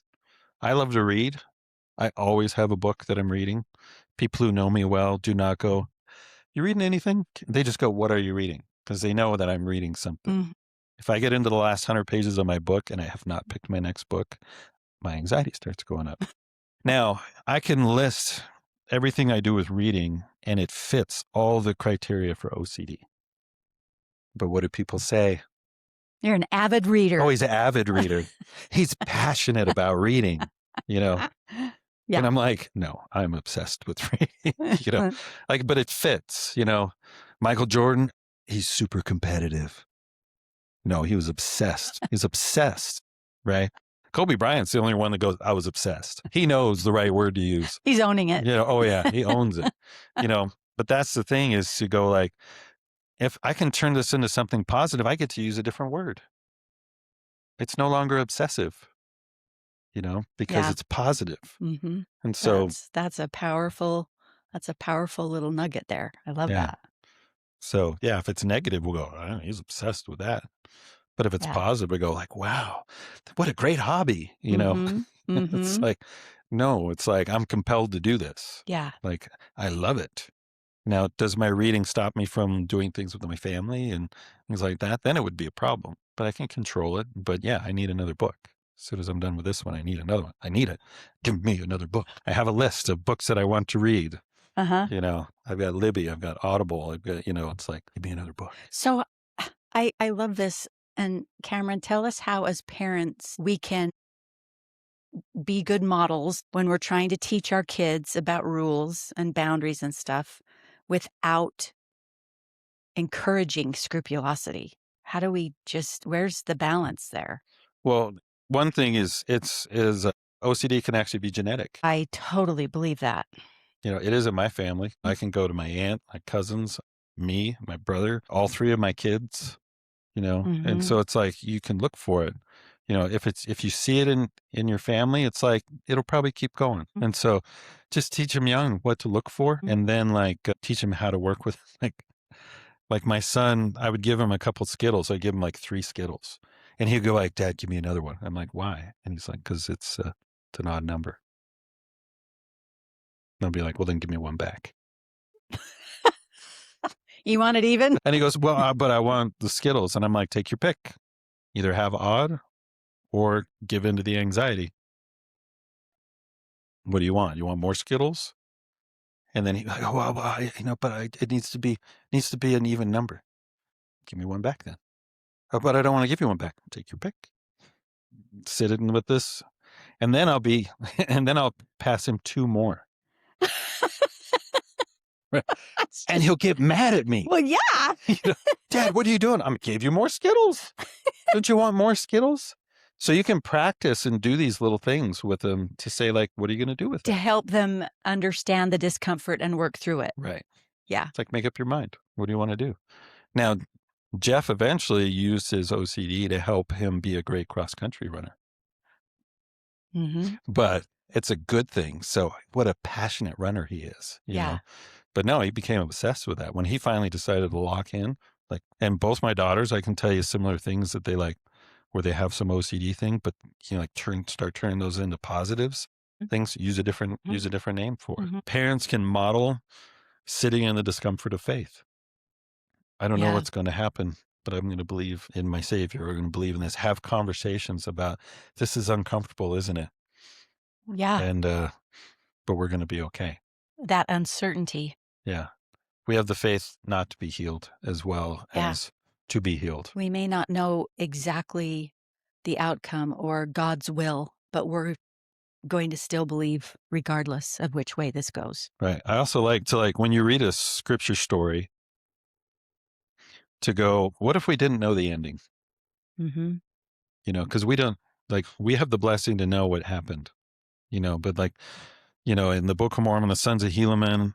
I love to read. I always have a book that I'm reading. People who know me well do not go, "You reading anything?" They just go, "What are you reading?" Because they know that I'm reading something. Mm. If I get into the last 100 pages of my book and I have not picked my next book, my anxiety starts going up. Now, I can list everything I do with reading and it fits all the criteria for OCD. But what do people say? You're an avid reader. Oh, he's an avid reader. He's passionate about reading, you know? Yeah. And I'm like, no, I'm obsessed with reading, but it fits, Michael Jordan, he's super competitive. No, he was obsessed. He's obsessed, right? Kobe Bryant's the only one that goes, I was obsessed. He knows the right word to use. He's owning it. Oh yeah, he owns it, but that's the thing is to go like, if I can turn this into something positive, I get to use a different word. It's no longer obsessive, because Yeah. it's positive. Mm-hmm. And so that's a powerful little nugget there. I love that. So yeah, if it's negative, we'll go, oh, he's obsessed with that. But if it's positive, we go like, wow, what a great hobby, Mm-hmm. It's Mm-hmm. like, no, it's like, I'm compelled to do this. Yeah. Like, I love it. Now, does my reading stop me from doing things with my family and things like that? Then it would be a problem, but I can control it. But yeah, I need another book. As soon as I'm done with this one, I need another one. I need it. Give me another book. I have a list of books that I want to read. Uh-huh. I've got Libby, I've got Audible, I've got, it's like, give me another book. So I love this. And Cameron, tell us how as parents we can be good models when we're trying to teach our kids about rules and boundaries and stuff without encouraging scrupulosity. How do we where's the balance there? Well, one thing is OCD can actually be genetic. I totally believe that. It is in my family. I can go to my aunt, my cousins, me, my brother, all three of my kids, and so it's like, you can look for it. If you see it in your family, it's like, it'll probably keep going. And so just teach them young what to look for, and then teach them how to work with, like my son, I would give him a couple Skittles. I'd give him like 3 Skittles. And he'd go like, Dad, give me another one. I'm like, why? And he's like, because it's an odd number. And I'll be like, well, then give me one back. You want it even? And he goes, well, but I want the Skittles. And I'm like, take your pick. Either have odd or give in to the anxiety. What do you want? You want more Skittles? And then he's like, oh, well, it needs to be an even number. Give me one back then. Oh, but I don't want to give you one back. Take your pick. Sit in with this. And then I'll pass him 2 more. And he'll get mad at me. Well, yeah. Dad, what are you doing? I gave you more Skittles. Don't you want more Skittles? So you can practice and do these little things with them to say, like, what are you going to do with it? To help them understand the discomfort and work through it. Right. Yeah. It's like, make up your mind. What do you want to do? Now, Jeff eventually used his OCD to help him be a great cross-country runner. Mm-hmm. But it's a good thing. So what a passionate runner he is, you know? But no, he became obsessed with that. When he finally decided to lock in, and both my daughters, I can tell you similar things that they like, where they have some OCD thing, but start turning those into positives. Things, use a different name for it. Parents can model sitting in the discomfort of faith. I don't know what's going to happen, but I'm going to believe in my Savior. We're going to believe in this. Have conversations about, this is uncomfortable, isn't it? Yeah. And, but we're going to be okay. That uncertainty. Yeah. We have the faith not to be healed as well as to be healed. We may not know exactly the outcome or God's will, but we're going to still believe regardless of which way this goes. Right. I also like to, when you read a scripture story, to go, what if we didn't know the ending? Mm-hmm. Because we don't, we have the blessing to know what happened, but in the Book of Mormon, the sons of Helaman,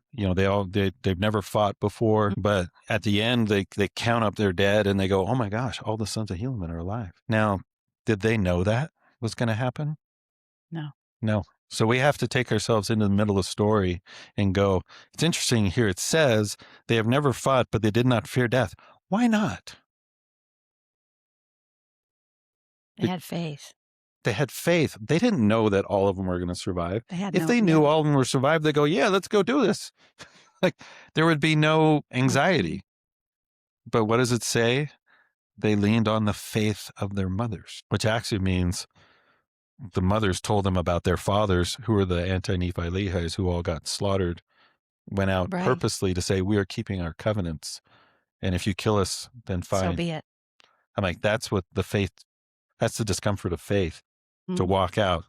they've never fought before, but at the end, they count up their dead and they go, oh my gosh, all the sons of Helaman are alive. Now, did they know that was going to happen? No. So we have to take ourselves into the middle of the story and go, it's interesting here. It says they have never fought, but they did not fear death. Why not? They had faith. They had faith. They didn't know that all of them were going to survive. They had If they knew all of them were survive, they go, yeah, let's go do this. Like there would be no anxiety. But what does it say? They leaned on the faith of their mothers, which actually means the mothers told them about their fathers, who were the anti-Nephi Lehis, who all got slaughtered, went out purposely to say, we are keeping our covenants. And if you kill us, then fine. So be it. I'm like, that's what the faith, that's the discomfort of faith, to walk out,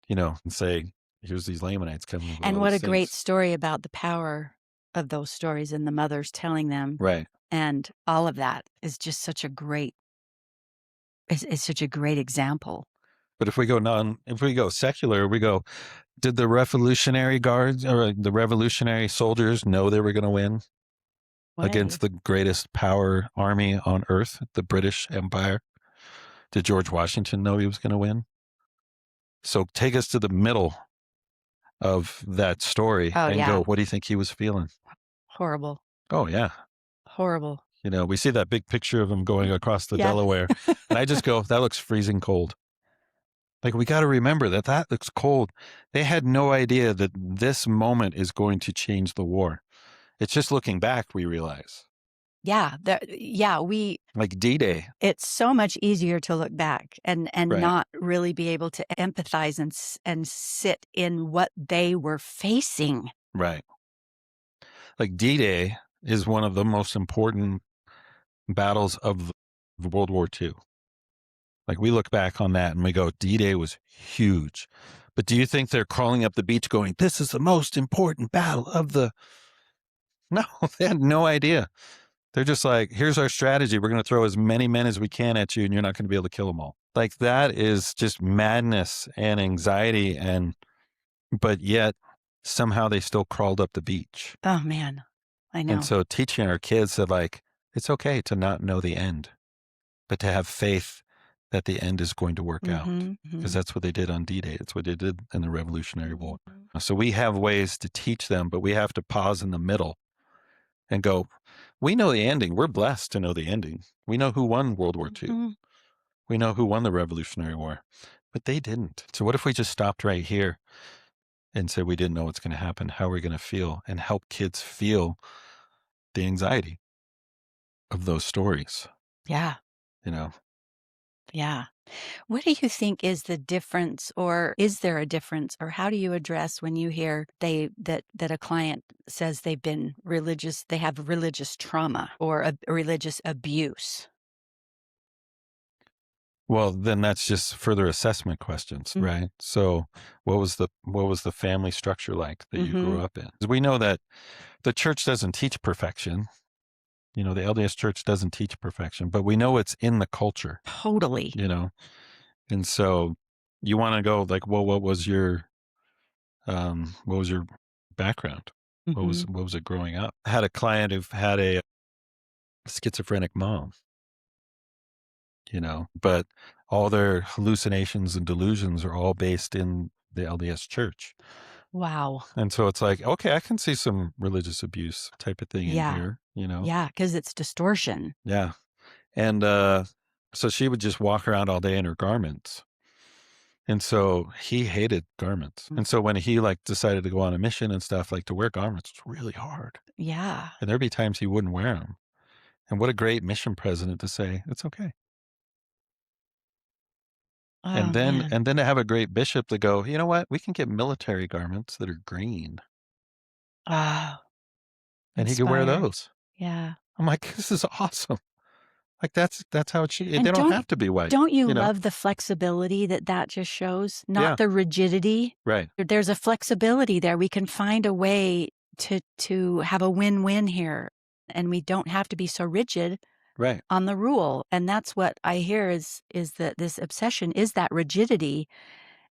and say, here's these Lamanites coming. And what a great story about the power of those stories and the mothers telling them. Right. And all of that is just such a great, it's such a great example. But if we go secular, we go, did the Revolutionary Guards or the Revolutionary soldiers know they were going to win against the greatest power army on earth, the British Empire? Did George Washington know he was going to win? So take us to the middle of that story go, what do you think he was feeling? Horrible. Oh, yeah. Horrible. We see that big picture of him going across the Delaware. And I just go, that looks freezing cold. Like, we got to remember that looks cold. They had no idea that this moment is going to change the war. It's just looking back, we realize. Yeah. Like D-Day. It's so much easier to look back and not really be able to empathize and sit in what they were facing. Right. Like D-Day is one of the most important battles of World War II. Like, we look back on that and we go, D-Day was huge. But do you think they're crawling up the beach going, this is the most important battle of the... No, they had no idea. They're just like, here's our strategy. We're going to throw as many men as we can at you and you're not going to be able to kill them all. Like, that is just madness and anxiety. But yet somehow they still crawled up the beach. Oh, man. I know. And so teaching our kids that, like, it's okay to not know the end, but to have faith that the end is going to work out, because that's what they did on D-Day. It's what they did in the Revolutionary War. So we have ways to teach them, but we have to pause in the middle and go, we know the ending. We're blessed to know the ending. We know who won World War II. We know who won the Revolutionary War, but they didn't. So what if we just stopped right here and said, we didn't know what's going to happen? How are we going to feel? And help kids feel the anxiety of those stories. Yeah. Yeah. What do you think is the difference, or is there a difference, or how do you address when you hear that a client says they've been religious, they have religious trauma or a religious abuse? Well, then that's just further assessment questions, right? So what was the family structure like that you grew up in? 'Cause we know that the church doesn't teach perfection. The LDS church doesn't teach perfection, but we know it's in the culture. Totally. And so you want to go like, well, what was your background? What was it growing up? I had a client who had a schizophrenic mom, but all their hallucinations and delusions are all based in the LDS church. Wow. And so it's like, okay, I can see some religious abuse type of thing in here, Yeah, because it's distortion. Yeah. And so she would just walk around all day in her garments. And so he hated garments. And so when he decided to go on a mission and stuff, to wear garments was really hard. Yeah. And there'd be times he wouldn't wear them. And what a great mission president to say, it's okay. Oh, and then man. to have a great bishop to go, you know what? We can get military garments that are green. Oh, And he could wear inspired. those. Yeah. I'm like, this is awesome. Like that's how it should. They don't have to be white. Don't you love the flexibility that just shows? Not the rigidity. Right. There's a flexibility there. We can find a way to have a win-win here, and we don't have to be so rigid on the rule. And that's what I hear is that this obsession is that rigidity.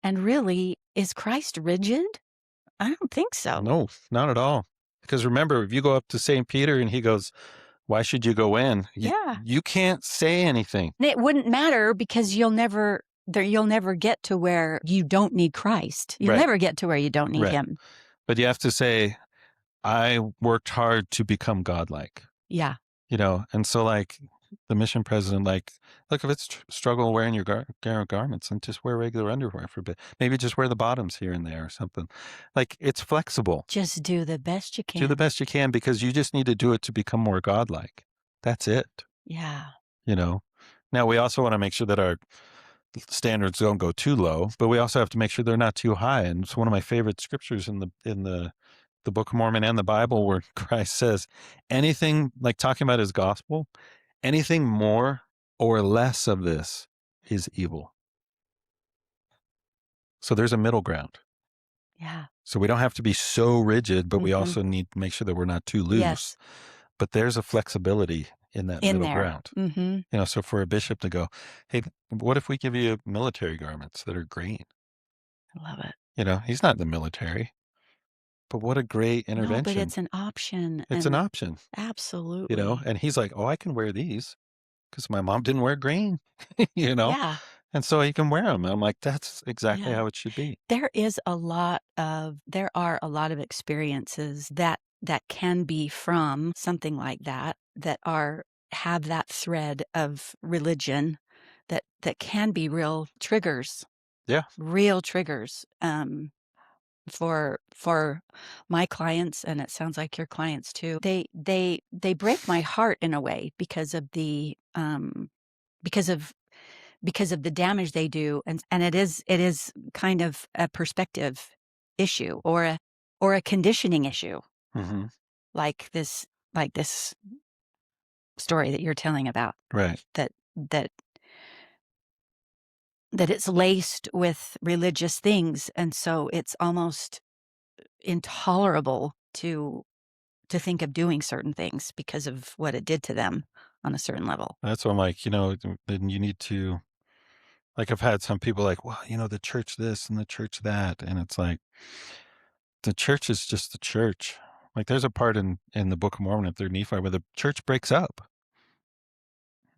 And really, is Christ rigid? I don't think so. No, not at all. Because remember, if you go up to St. Peter and he goes, why should you go in? You can't say anything. And it wouldn't matter because you'll never get to where you don't need Christ. You'll never get to where you don't need him. But you have to say, I worked hard to become godlike. Yeah. And so the mission president, like, look, if it's struggle wearing your garments, and just wear regular underwear for a bit. Maybe just wear the bottoms here and there or something. Like, it's flexible. Just do the best you Do the can. best you can, because you just need to do it to become more godlike. That's it. Yeah. Now we also want to make sure that our standards don't go too low, but we also have to make sure they're not too high. And it's one of my favorite scriptures in the Book of Mormon and the Bible, where Christ says, anything, like talking about his gospel, anything more or less of this is evil. So there's a middle ground. Yeah. So we don't have to be so rigid, but we Mhm. also need to make sure that we're not too loose. Yes. But there's a flexibility in that In middle there. ground. Mm-hmm. So for a bishop to go, hey, what if we give you military garments that are green? I love it. He's not in the military, but what a great No, but intervention. it's an option. It's an option, Absolutely. and he's like, oh, I can wear these because my mom didn't wear green, Yeah. and so he can wear them. I'm like, that's exactly Yeah. how it should be. There are a lot of experiences that can be from something like that have that thread of religion that can be real triggers. Yeah. Real triggers. For my clients, and it sounds like your clients too. They break my heart in a way because of the because of the damage they do, and it is kind of a perspective issue or a conditioning issue, Mm-hmm. like this story that you're telling about, Right. that that that it's laced with religious things, and so it's almost intolerable to think of doing certain things because of what it did to them on a certain level. That's what I'm like, then you need to, like, I've had some people like, well, the church this and the church that. And it's like, the church is just the church. Like, there's a part in the Book of Mormon, if they're Nephi, where the church breaks up.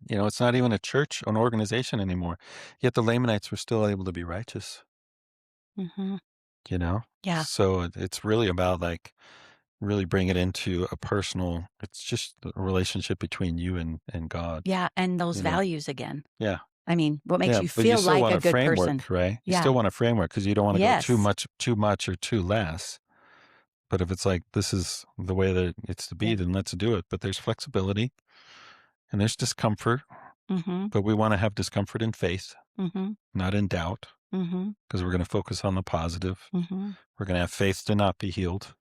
It's not even a church, an organization anymore. Yet the Lamanites were still able to be righteous, Hmm. you know? Yeah. So it's really about, like, really bring it into a personal, it's just a relationship between you and God. Yeah, and those You know? values again. Yeah. I mean, what makes Yeah. you But you feel still like want a a good person? framework, right? You Yeah. still want a framework because you don't want to go Yes. too much or too less. But if it's like, this is the way that it's to be, Yeah. then let's do it. But there's flexibility and there's discomfort, Mm-hmm. but we want to have discomfort in faith, Mm-hmm. not in doubt, Mm-hmm. because we're going to focus on the positive. Mm-hmm. We're going to have faith to not be healed,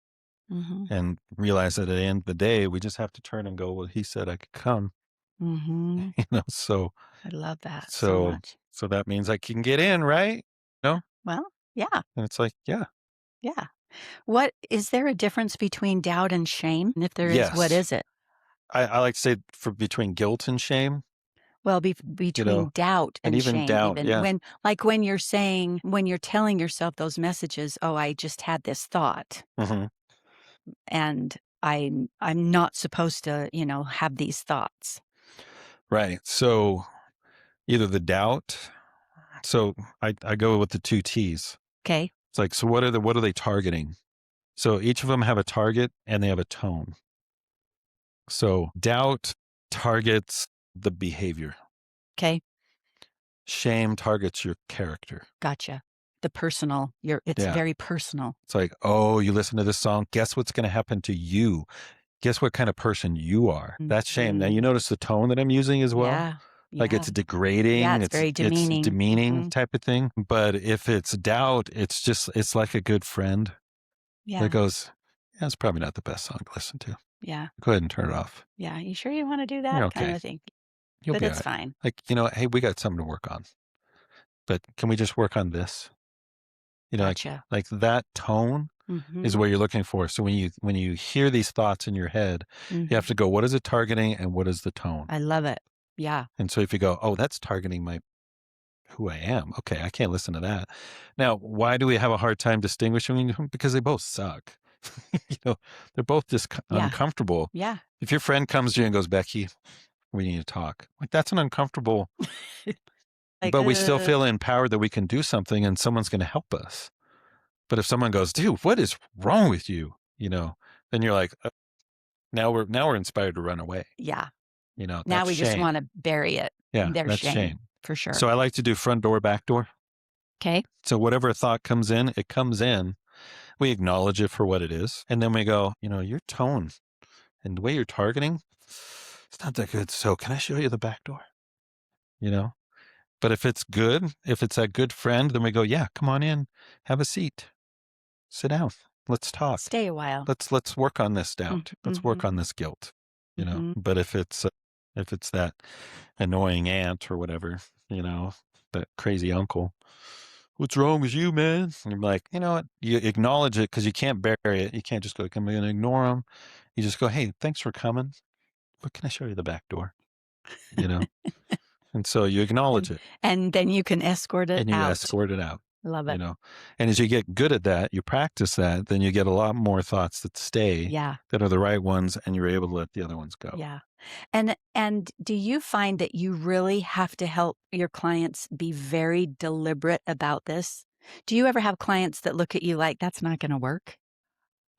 Mm-hmm. and realize that at the end of the day, we just have to turn and go, well, he said I could come, Mm-hmm. so, I love that so so, much. so that means I can get in, right? Well, yeah, And it's like, yeah, yeah. What is there a difference between doubt and shame? And if there is, what yes. is it? I like to say for between guilt and shame, Well, between doubt and and even shame, doubt. even Yeah. when you're telling yourself those messages, oh, I just had this thought, Hmm. and I'm not supposed to, have these thoughts. Right. So either the doubt. So I go with the two T's. Okay. It's like, so what are they targeting? So each of them have a target and they have a tone. So doubt targets the behavior. Okay. Shame targets your character. Gotcha. The personal, it's Yeah. very personal. It's like, oh, you listen to this song. Guess what's going to happen to you? Guess what kind of person you are? That's shame. Now you notice the tone that I'm using as well. Yeah. Like, Yeah. it's degrading. Yeah, it's very demeaning. It's demeaning Mhm. type of thing. But if it's doubt, it's like a good friend Yeah. that goes, yeah, it's probably not the best song to listen to. Yeah. Go ahead and turn it off. Yeah. You sure you want to do that? You're Kind okay. of thing. You'll But be all it's right. fine. Like, hey, we got something to work on. But can we just work on this? Gotcha. Like that tone Mm-hmm. is what you're looking for. So when you hear these thoughts in your head, you have to go, what is it targeting and what is the tone? I love it. Yeah. And so if you go, oh, that's targeting who I am. Okay, I can't listen to that. Now, why do we have a hard time distinguishing them? Because they both suck. They're both just Yeah. uncomfortable. Yeah. If your friend comes to you and goes, Becky, we need to talk. Like, that's an uncomfortable, Like, but we still feel empowered that we can do something and someone's going to help us. But if someone goes, dude, what is wrong with you? Then you're like, now we're inspired to run away. yeah. Now that's we just shame. want to bury it. Yeah, There's that's shame, shame. for sure. So I like to do front door, back door. Okay. So whatever thought comes in, it comes in. We acknowledge it for what it is. And then we go, your tone and the way you're targeting, it's not that good. So can I show you the back door? But if it's good, if it's that good friend, then we go, yeah, come on in, have a seat, sit down, let's talk. Stay a while. Let's work on this doubt. Let's work on this guilt. But if it's that annoying aunt or whatever, that crazy uncle, what's wrong with you, man? And you're like, you know what? You acknowledge it because you can't bury it. You can't just go, I'm going to ignore them. You just go, hey, thanks for coming. But can I show you the back door? And so you acknowledge it. And then you can escort it out. And you escort it out. Love it. And as you get good at that, you practice that, then you get a lot more thoughts that stay, that are the right ones, and you're able to let the other ones go. Yeah. And do you find that you really have to help your clients be very deliberate about this? Do you ever have clients that look at you like, that's not going to work?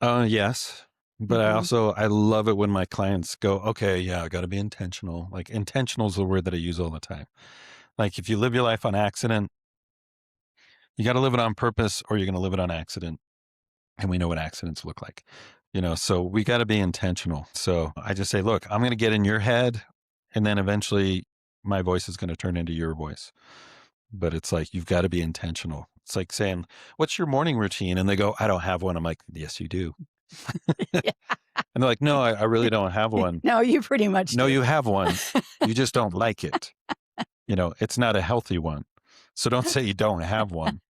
Yes. But I love it when my clients go, okay, yeah, I got to be intentional. Like intentional is the word that I use all the time. Like if you live your life on accident, you got to live it on purpose or you're going to live it on accident. And we know what accidents look like, so we got to be intentional. So I just say, look, I'm going to get in your head and then eventually my voice is going to turn into your voice. But it's like, you've got to be intentional. It's like saying, what's your morning routine? And they go, I don't have one. I'm like, yes, you do. And they're like, no, I really don't have one. No, you pretty much do. No, you have one. You just don't like it. It's not a healthy one. So don't say you don't have one.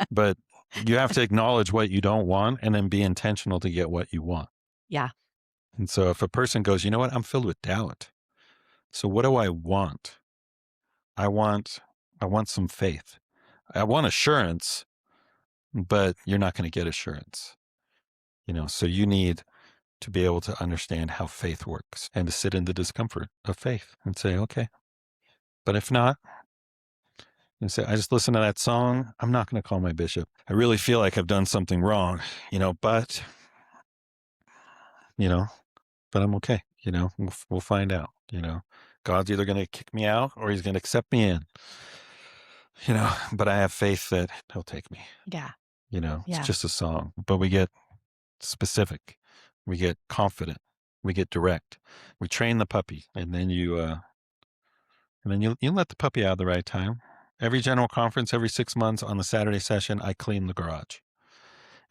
But you have to acknowledge what you don't want and then be intentional to get what you want. Yeah. And so if a person goes, you know what, I'm filled with doubt. So what do I want? I want some faith. I want assurance, but you're not going to get assurance. So you need to be able to understand how faith works and to sit in the discomfort of faith and say, okay, but if not, and say, I just listened to that song. I'm not going to call my bishop. I really feel like I've done something wrong, but I'm okay. We'll find out, God's either going to kick me out or he's going to accept me in, but I have faith that he'll take me. Yeah. It's just a song, but we get specific, we get confident, we get direct, we train the puppy, and then you let the puppy out at the right time. Every general conference, every 6 months on the Saturday session, I clean the garage.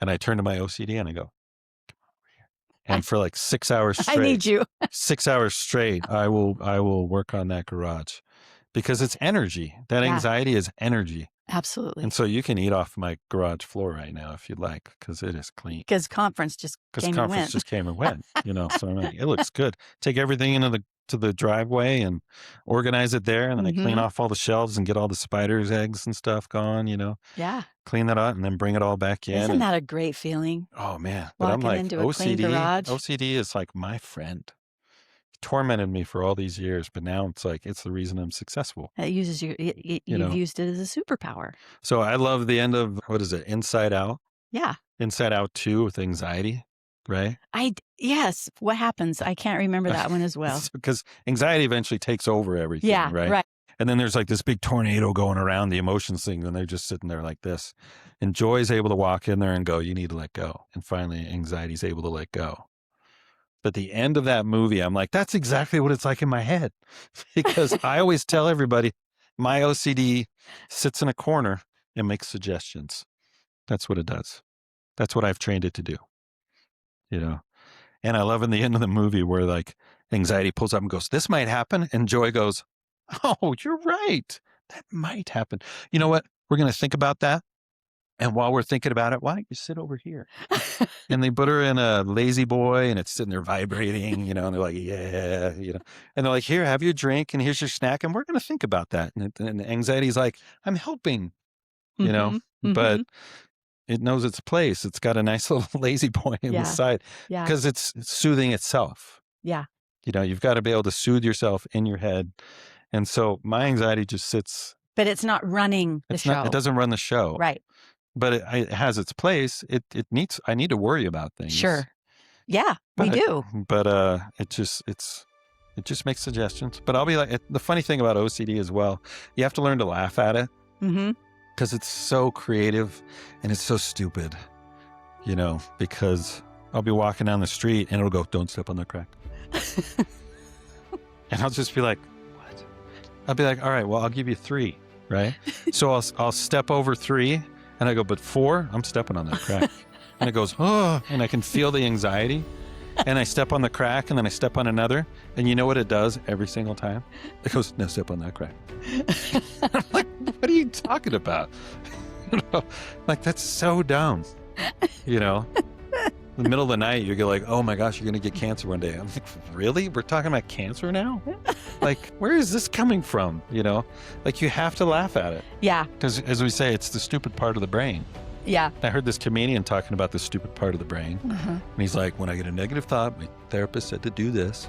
And I turn to my OCD and I go, come over here. And for like 6 hours straight, I need you. 6 hours straight, I will work on that garage because it's energy. That anxiety is energy. Absolutely. And so you can eat off my garage floor right now if you'd like, because it is clean. Because conference just came and went. So I'm like, it looks good. Take everything into the driveway and organize it there. And then I clean off all the shelves and get all the spiders' eggs and stuff gone, Yeah. Clean that out and then bring it all back in. Isn't that a great feeling? Oh, man. But I'm like, into a clean garage. OCD is like my friend. Tormented me for all these years, but now it's like, it's the reason I'm successful. It uses you've used it as a superpower. So I love the end of, what is it? Inside Out. Yeah. Inside Out 2 with anxiety, right? Yes. What happens? I can't remember that one as well. Because anxiety eventually takes over everything, right? And then there's like this big tornado going around the emotions thing, and they're just sitting there like this. And Joy's able to walk in there and go, you need to let go. And finally, anxiety's able to let go. But the end of that movie, I'm like, that's exactly what it's like in my head. Because I always tell everybody, my OCD sits in a corner and makes suggestions. That's what it does. That's what I've trained it to do. And I love in the end of the movie where like anxiety pulls up and goes, this might happen. And Joy goes, oh, you're right. That might happen. You know what? We're going to think about that. And while we're thinking about it, why don't you sit over here? And they put her in a lazy boy and it's sitting there vibrating, and they're like, yeah, and they're like, here, have your drink and here's your snack. And we're going to think about that. And anxiety's like, I'm helping, but it knows its place. It's got a nice little lazy boy in the side because it's soothing itself. Yeah. You've got to be able to soothe yourself in your head. And so my anxiety just sits. But it's not running the show. It doesn't run the show. Right. But it has its place. I need to worry about things. Sure. Yeah, we do. But it's It just makes suggestions. But I'll be like, the funny thing about OCD as well, you have to learn to laugh at it because it's so creative and it's so stupid, because I'll be walking down the street and it'll go, don't step on the crack. And I'll just be like, what? I'll be like, all right, well, I'll give you 3, right? So I'll step over 3 and I go, but 4, I'm stepping on that crack. And it goes, oh, and I can feel the anxiety. And I step on the crack and then I step on another. And you know what it does every single time? It goes, no, step on that crack. I'm like, what are you talking about? Like, that's so dumb. In the middle of the night, you get like, oh my gosh, you're going to get cancer one day. I'm like, really? We're talking about cancer now? Like, where is this coming from? Like, you have to laugh at it. Yeah. Because as we say, it's the stupid part of the brain. Yeah. I heard this comedian talking about the stupid part of the brain. And he's like, when I get a negative thought, my therapist said to do this.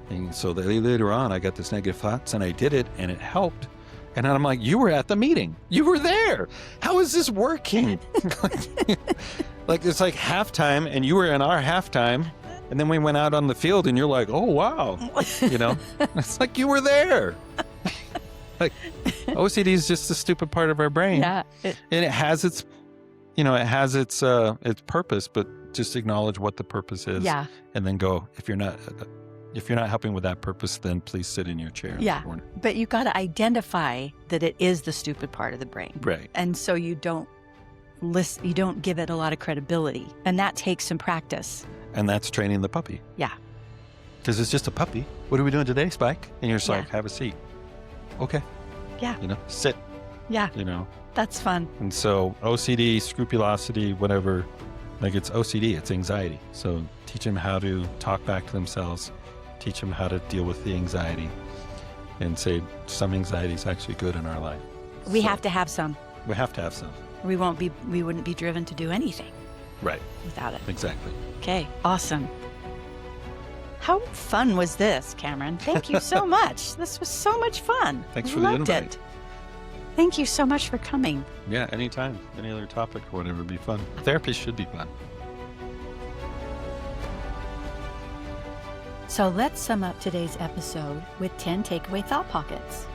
And so later on, I got this negative thoughts and I did it and it helped. And I'm like, you were at the meeting. You were there. How is this working? Like, it's like halftime and you were in our halftime. And then we went out on the field and you're like, oh, wow. It's like you were there. Like, OCD is just the stupid part of our brain. Yeah. And it has its purpose, but just acknowledge what the purpose is. Yeah. And then go, if you're not helping with that purpose, then please sit in your chair in the corner. But you got to identify that it is the stupid part of the brain. Right. And so you don't give it a lot of credibility. And that takes some practice. And that's training the puppy. Yeah. Because it's just a puppy. What are we doing today, Spike? And you're just like, have a seat. Okay. Yeah. Sit. Yeah. That's fun. And so OCD, scrupulosity, whatever, like, it's OCD, it's anxiety. So teach them how to talk back to themselves, teach them how to deal with the anxiety, and say some anxiety is actually good in our life. We have to have some. We have to have some. We wouldn't be driven to do anything. Right. Without it. Exactly. Okay. Awesome. How fun was this, Cameron? Thank you so much. This was so much fun. Thanks for the invite. Loved it. Thank you so much for coming. Yeah, anytime. Any other topic or whatever would be fun. Therapy should be fun. So let's sum up today's episode with 10 takeaway thought pockets.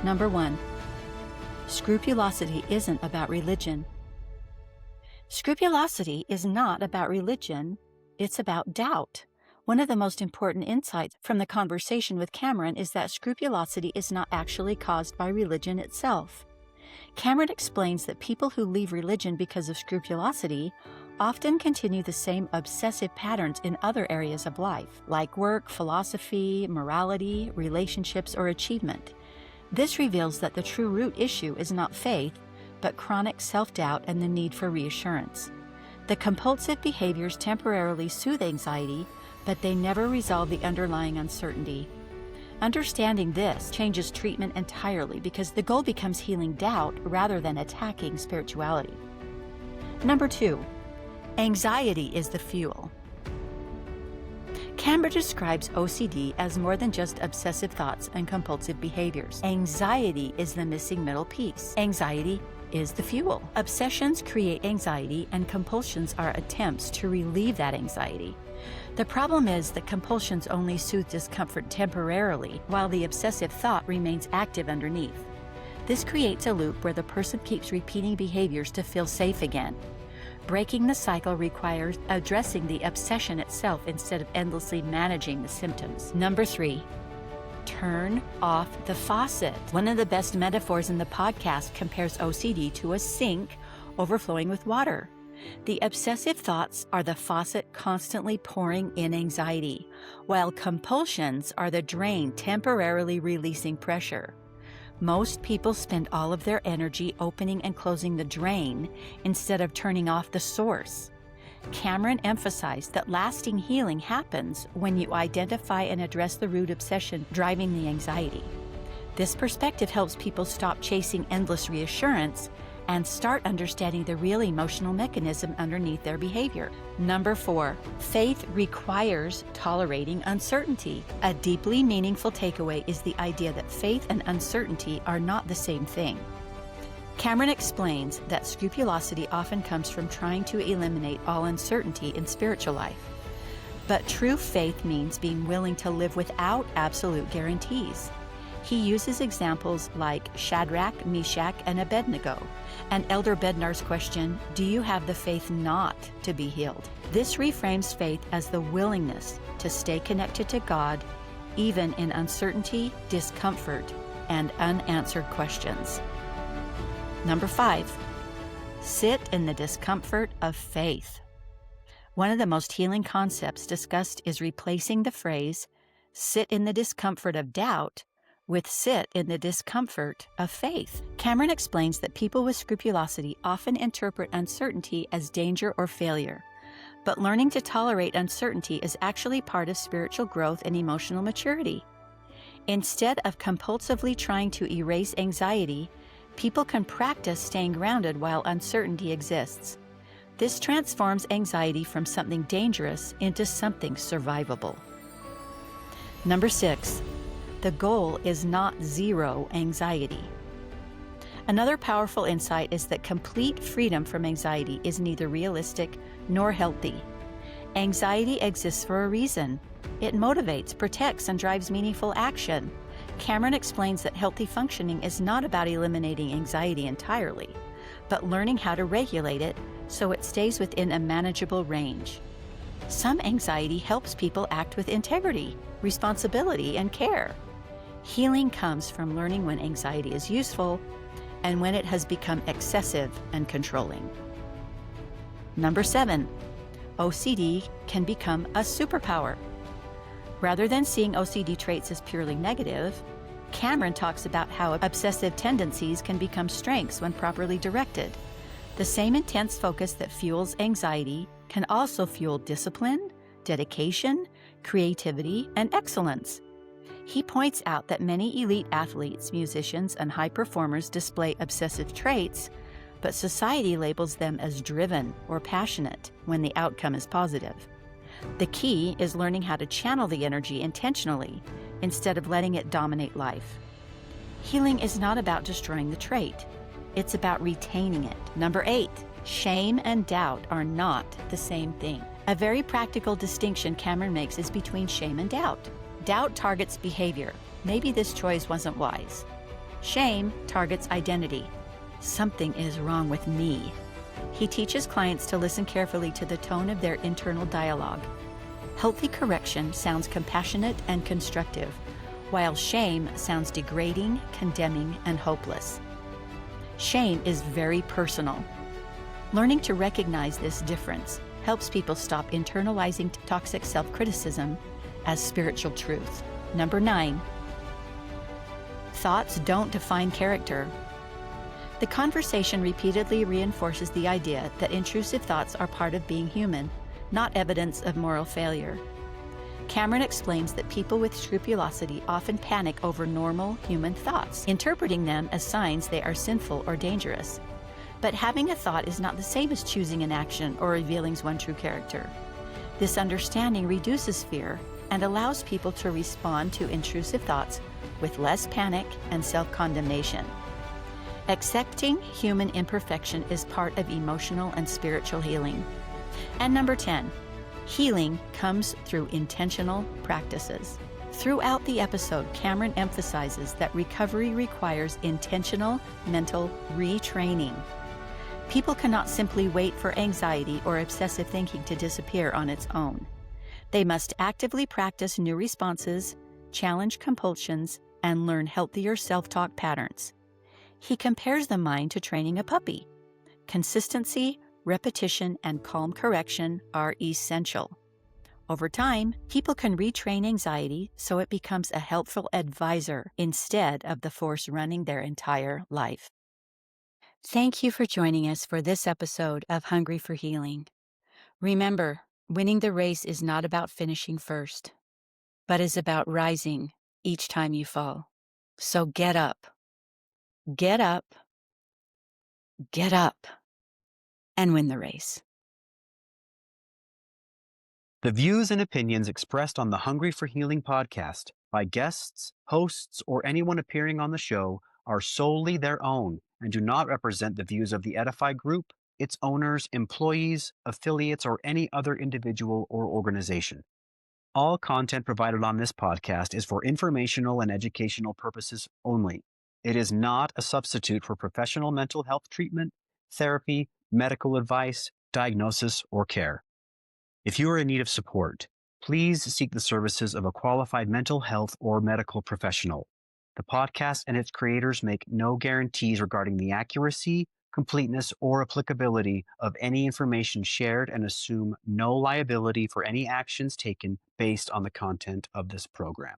Number 1, scrupulosity isn't about religion. Scrupulosity is not about religion. It's about doubt. One of the most important insights from the conversation with Cameron is that scrupulosity is not actually caused by religion itself. Cameron explains that people who leave religion because of scrupulosity often continue the same obsessive patterns in other areas of life, like work, philosophy, morality, relationships, or achievement. This reveals that the true root issue is not faith, but chronic self-doubt and the need for reassurance. The compulsive behaviors temporarily soothe anxiety, but they never resolve the underlying uncertainty. Understanding this changes treatment entirely because the goal becomes healing doubt rather than attacking spirituality. Number 2, anxiety is the fuel. Cameron describes OCD as more than just obsessive thoughts and compulsive behaviors. Anxiety is the missing middle piece. Anxiety is the fuel. Obsessions create anxiety, and compulsions are attempts to relieve that anxiety. The problem is that compulsions only soothe discomfort temporarily, while the obsessive thought remains active underneath. This creates a loop where the person keeps repeating behaviors to feel safe again. Breaking the cycle requires addressing the obsession itself instead of endlessly managing the symptoms. Number 3, turn off the faucet. One of the best metaphors in the podcast compares OCD to a sink overflowing with water. The obsessive thoughts are the faucet constantly pouring in anxiety, while compulsions are the drain temporarily releasing pressure. Most people spend all of their energy opening and closing the drain instead of turning off the source. Cameron emphasized that lasting healing happens when you identify and address the root obsession driving the anxiety. This perspective helps people stop chasing endless reassurance and start understanding the real emotional mechanism underneath their behavior. Number 4, faith requires tolerating uncertainty. A deeply meaningful takeaway is the idea that faith and uncertainty are not the same thing. Cameron explains that scrupulosity often comes from trying to eliminate all uncertainty in spiritual life. But true faith means being willing to live without absolute guarantees. He uses examples like Shadrach, Meshach, and Abednego, and Elder Bednar's question, "Do you have the faith not to be healed?" This reframes faith as the willingness to stay connected to God, even in uncertainty, discomfort, and unanswered questions. Number 5, sit in the discomfort of faith. One of the most healing concepts discussed is replacing the phrase, "sit in the discomfort of doubt," with "sit in the discomfort of faith." Cameron explains that people with scrupulosity often interpret uncertainty as danger or failure, but learning to tolerate uncertainty is actually part of spiritual growth and emotional maturity. Instead of compulsively trying to erase anxiety, people can practice staying grounded while uncertainty exists. This transforms anxiety from something dangerous into something survivable. Number 6, the goal is not zero anxiety. Another powerful insight is that complete freedom from anxiety is neither realistic nor healthy. Anxiety exists for a reason. It motivates, protects, and drives meaningful action. Cameron explains that healthy functioning is not about eliminating anxiety entirely, but learning how to regulate it so it stays within a manageable range. Some anxiety helps people act with integrity, responsibility, and care. Healing comes from learning when anxiety is useful and when it has become excessive and controlling. Number 7, OCD can become a superpower. Rather than seeing OCD traits as purely negative, Cameron talks about how obsessive tendencies can become strengths when properly directed. The same intense focus that fuels anxiety can also fuel discipline, dedication, creativity, and excellence. He points out that many elite athletes, musicians, and high performers display obsessive traits, but society labels them as driven or passionate when the outcome is positive. The key is learning how to channel the energy intentionally instead of letting it dominate life. Healing is not about destroying the trait. It's about retaining it. Number 8, shame and doubt are not the same thing. A very practical distinction Cameron makes is between shame and doubt. Doubt targets behavior. Maybe this choice wasn't wise. Shame targets identity. Something is wrong with me. He teaches clients to listen carefully to the tone of their internal dialogue. Healthy correction sounds compassionate and constructive, while shame sounds degrading, condemning, and hopeless. Shame is very personal. Learning to recognize this difference helps people stop internalizing toxic self-criticism as spiritual truth. Number 9, thoughts don't define character. The conversation repeatedly reinforces the idea that intrusive thoughts are part of being human, not evidence of moral failure. Cameron explains that people with scrupulosity often panic over normal human thoughts, interpreting them as signs they are sinful or dangerous. But having a thought is not the same as choosing an action or revealing one's true character. This understanding reduces fear and allows people to respond to intrusive thoughts with less panic and self-condemnation. Accepting human imperfection is part of emotional and spiritual healing. And number 10, healing comes through intentional practices. Throughout the episode, Cameron emphasizes that recovery requires intentional mental retraining. People cannot simply wait for anxiety or obsessive thinking to disappear on its own. They must actively practice new responses, challenge compulsions, and learn healthier self-talk patterns. He compares the mind to training a puppy. Consistency, repetition, and calm correction are essential. Over time, people can retrain anxiety so it becomes a helpful advisor instead of the force running their entire life. Thank you for joining us for this episode of Hungry for Healing. Remember, winning the race is not about finishing first, but is about rising each time you fall. So get up, get up, get up, and win the race. The views and opinions expressed on the Hungry for Healing podcast by guests, hosts, or anyone appearing on the show are solely their own and do not represent the views of the Edify Group, its owners, employees, affiliates, or any other individual or organization. All content provided on this podcast is for informational and educational purposes only. It is not a substitute for professional mental health treatment, therapy, medical advice, diagnosis, or care. If you are in need of support, please seek the services of a qualified mental health or medical professional. The podcast and its creators make no guarantees regarding the accuracy, completeness, or applicability of any information shared and assume no liability for any actions taken based on the content of this program.